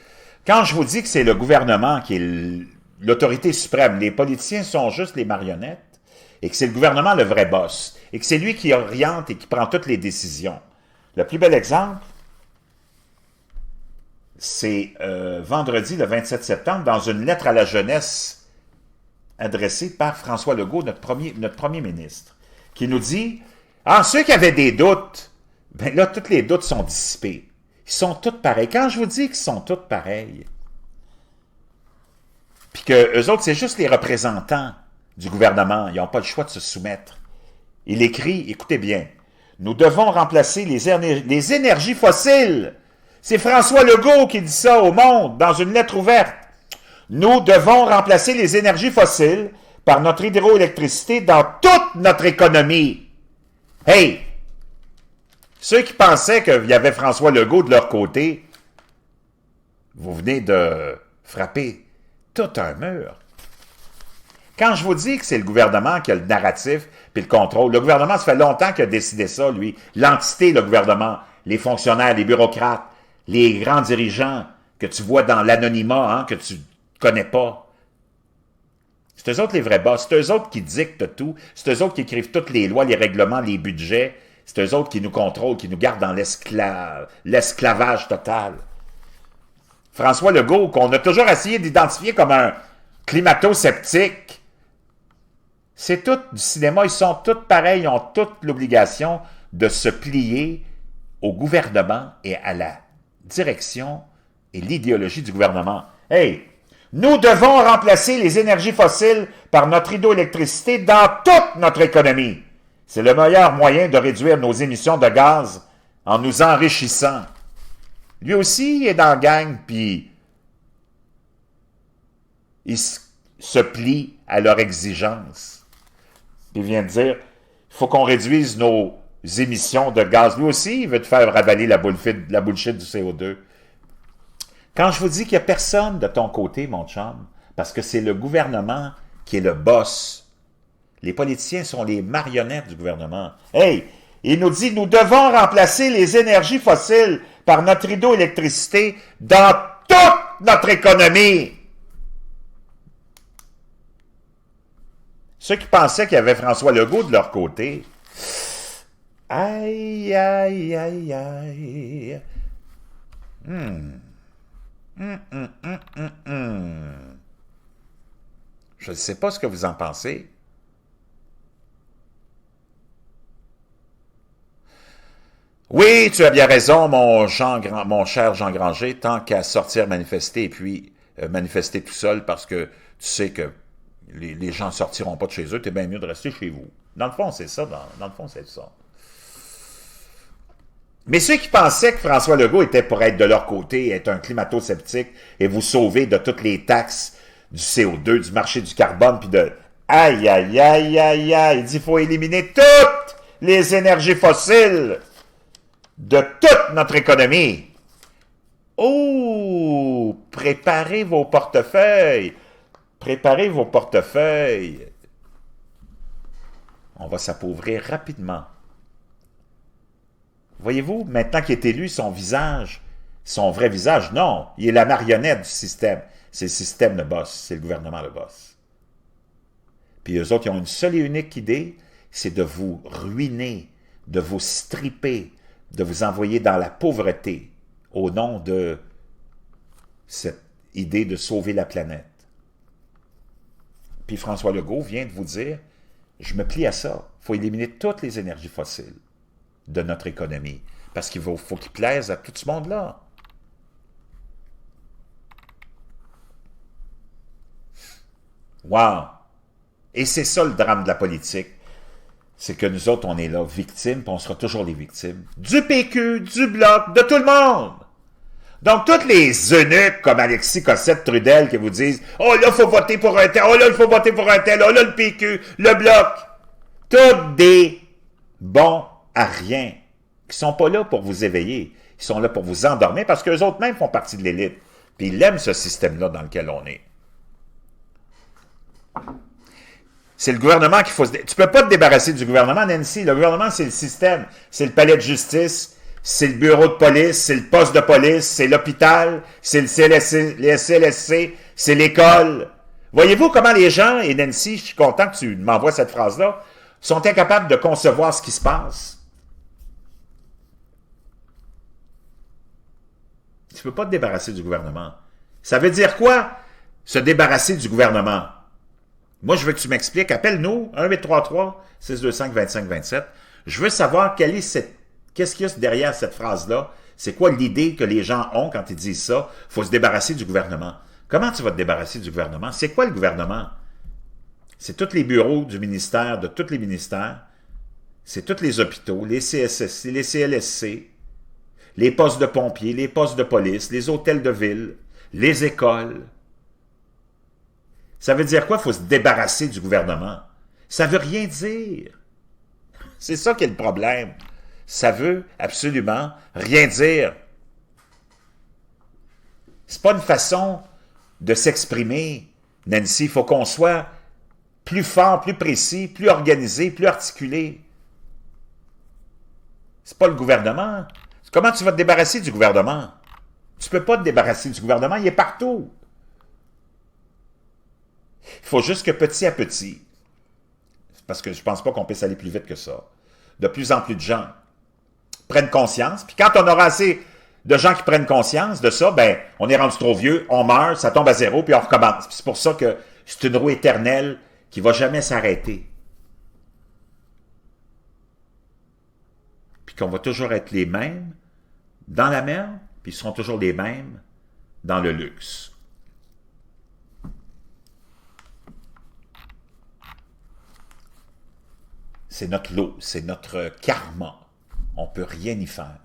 A: Quand je vous dis que c'est le gouvernement qui est l'autorité suprême, les politiciens sont juste les marionnettes, et que c'est le gouvernement le vrai boss, et que c'est lui qui oriente et qui prend toutes les décisions. Le plus bel exemple, c'est vendredi, le 27 septembre, dans une lettre à la jeunesse adressée par François Legault, notre premier ministre, qui nous dit « Ah, ceux qui avaient des doutes, ben là, tous les doutes sont dissipés. Ils sont tous pareils. » Quand je vous dis qu'ils sont tous pareils, puis que eux autres, c'est juste les représentants du gouvernement, ils n'ont pas le choix de se soumettre. Il écrit, écoutez bien, « Nous devons remplacer les énergies fossiles. » C'est François Legault qui dit ça au monde dans une lettre ouverte. « Nous devons remplacer les énergies fossiles par notre hydroélectricité dans toute notre économie. » Hey! Ceux qui pensaient qu'il y avait François Legault de leur côté, vous venez de frapper tout un mur. Quand je vous dis que c'est le gouvernement qui a le narratif puis le contrôle, le gouvernement, ça fait longtemps qu'il a décidé ça, lui. L'entité, le gouvernement, les fonctionnaires, les bureaucrates, les grands dirigeants que tu vois dans l'anonymat, hein, que tu connais pas. C'est eux autres les vrais boss. C'est eux autres qui dictent tout. C'est eux autres qui écrivent toutes les lois, les règlements, les budgets. C'est eux autres qui nous contrôlent, qui nous gardent dans l'esclavage total. François Legault, qu'on a toujours essayé d'identifier comme un climato-sceptique, c'est tout du cinéma. Ils sont tous pareils, ils ont toute l'obligation de se plier au gouvernement et à la direction et l'idéologie du gouvernement. Hey! Nous devons remplacer les énergies fossiles par notre hydroélectricité dans toute notre économie. C'est le meilleur moyen de réduire nos émissions de gaz en nous enrichissant. Lui aussi, il est dans la gang, puis il se plie à leurs exigences. Il vient de dire, il faut qu'on réduise nos émissions de gaz. Lui aussi, il veut te faire ravaler la bullshit du CO2. Quand je vous dis qu'il n'y a personne de ton côté, mon chum, parce que c'est le gouvernement qui est le boss. Les politiciens sont les marionnettes du gouvernement. Hey, il nous dit, nous devons remplacer les énergies fossiles par notre hydroélectricité dans toute notre économie. Ceux qui pensaient qu'il y avait François Legault de leur côté, aïe, aïe, aïe, aïe. Je ne sais pas ce que vous en pensez. Oui, tu as bien raison, mon cher Jean Granger, tant qu'à sortir manifester et puis manifester tout seul parce que tu sais que les gens ne sortiront pas de chez eux, t'es bien mieux de rester chez vous. Dans le fond, c'est ça. Dans le fond, c'est ça. Mais ceux qui pensaient que François Legault était pour être de leur côté, être un climato-sceptique et vous sauver de toutes les taxes du CO2, du marché du carbone, puis de... Aïe, aïe, aïe, aïe, aïe, il dit qu'il faut éliminer toutes les énergies fossiles de toute notre économie. Oh, préparez vos portefeuilles. Préparez vos portefeuilles. On va s'appauvrir rapidement. Voyez-vous, maintenant qu'il est élu, son visage, son vrai visage, non, il est la marionnette du système. C'est le système le boss, c'est le gouvernement le boss. Puis eux autres, ils ont une seule et unique idée, c'est de vous ruiner, de vous stripper, de vous envoyer dans la pauvreté au nom de cette idée de sauver la planète. Puis François Legault vient de vous dire, je me plie à ça, il faut éliminer toutes les énergies fossiles de notre économie, parce qu'il faut qu'il plaise à tout ce monde-là. Wow! Et c'est ça le drame de la politique, c'est que nous autres, on est là, victimes, puis on sera toujours les victimes. Du PQ, du Bloc, de tout le monde! Donc, tous les eunuques comme Alexis Cossette-Trudel qui vous disent « Oh là, il faut voter pour un tel, oh là, il faut voter pour un tel, oh là, le PQ, le Bloc! » Tous des bons à rien, qui sont pas là pour vous éveiller, ils sont là pour vous endormir, parce qu'eux autres même font partie de l'élite, puis ils aiment ce système-là dans lequel on est. C'est le gouvernement qu'il faut se... Tu peux pas te débarrasser du gouvernement, Nancy. Le gouvernement, c'est le système. C'est le palais de justice, c'est le bureau de police, c'est le poste de police, c'est l'hôpital, c'est le CLSC, les CLSC, c'est l'école. Voyez-vous comment les gens, et Nancy, je suis content que tu m'envoies cette phrase-là, sont incapables de concevoir ce qui se passe. Tu peux pas te débarrasser du gouvernement. Ça veut dire quoi, se débarrasser du gouvernement? Moi, je veux que tu m'expliques. Appelle-nous, 1-833-625-2527. Je veux savoir qu'est-ce qu'il y a derrière cette phrase-là. C'est quoi l'idée que les gens ont quand ils disent ça? Il faut se débarrasser du gouvernement. Comment tu vas te débarrasser du gouvernement? C'est quoi le gouvernement? C'est tous les bureaux du ministère, de tous les ministères. C'est tous les hôpitaux, les CSSC, les CLSC, les postes de pompiers, les postes de police, les hôtels de ville, les écoles. Ça veut dire quoi? Il faut se débarrasser du gouvernement. Ça veut rien dire. C'est ça qui est le problème. Ça veut absolument rien dire. C'est pas une façon de s'exprimer, Nancy. Il faut qu'on soit plus fort, plus précis, plus organisé, plus articulé. C'est pas le gouvernement. Comment tu vas te débarrasser du gouvernement? Tu peux pas te débarrasser du gouvernement, il est partout. Il faut juste que petit à petit, parce que je ne pense pas qu'on puisse aller plus vite que ça, de plus en plus de gens prennent conscience, puis quand on aura assez de gens qui prennent conscience de ça, ben, on est rendu trop vieux, on meurt, ça tombe à zéro, puis on recommence. C'est pour ça que c'est une roue éternelle qui ne va jamais s'arrêter. Puis qu'on va toujours être les mêmes dans la merde, puis ils seront toujours les mêmes dans le luxe. C'est notre lot, c'est notre karma. On ne peut rien y faire.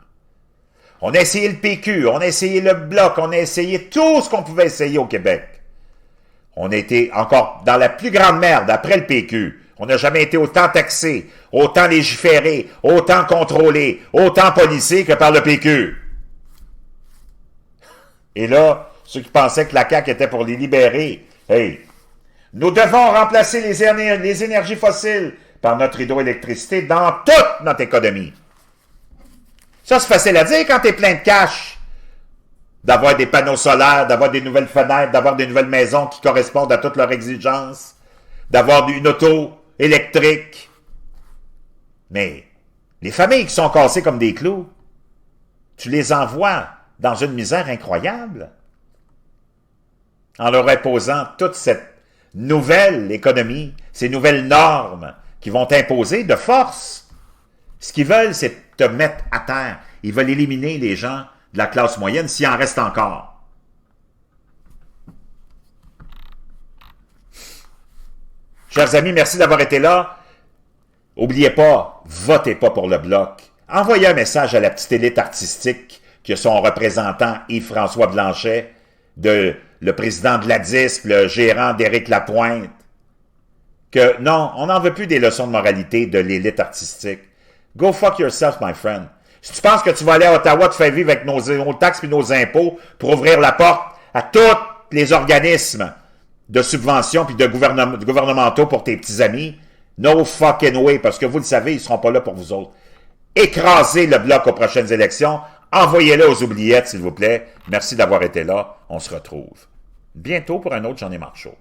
A: On a essayé le PQ, on a essayé le Bloc, on a essayé tout ce qu'on pouvait essayer au Québec. On a été encore dans la plus grande merde après le PQ. On n'a jamais été autant taxé, autant légiféré, autant contrôlé, autant policé que par le PQ. Et là, ceux qui pensaient que la CAQ était pour les libérer, hey, nous devons remplacer les énergies fossiles par notre hydroélectricité dans toute notre économie. Ça, c'est facile à dire quand tu es plein de cash. D'avoir des panneaux solaires, d'avoir des nouvelles fenêtres, d'avoir des nouvelles maisons qui correspondent à toutes leurs exigences, d'avoir une auto électrique. Mais les familles qui sont cassées comme des clous, tu les envoies dans une misère incroyable en leur imposant toute cette nouvelle économie, ces nouvelles normes qui vont t'imposer de force. Ce qu'ils veulent, c'est te mettre à terre. Ils veulent éliminer les gens de la classe moyenne s'il en reste encore. Chers amis, merci d'avoir été là. N'oubliez pas, votez pas pour le Bloc. Envoyez un message à la petite élite artistique qui a son représentant Yves-François Blanchet, le président de la DISP, le gérant d'Éric Lapointe, que non, on n'en veut plus des leçons de moralité de l'élite artistique. Go fuck yourself, my friend. Si tu penses que tu vas aller à Ottawa te faire vivre avec nos taxes et nos impôts pour ouvrir la porte à tous les organismes de subvention puis de gouvernementaux pour tes petits amis, no fucking way, parce que vous le savez, ils ne seront pas là pour vous autres. Écrasez le Bloc aux prochaines élections. Envoyez-le aux oubliettes, s'il vous plaît. Merci d'avoir été là. On se retrouve bientôt pour un autre J'en ai marre show.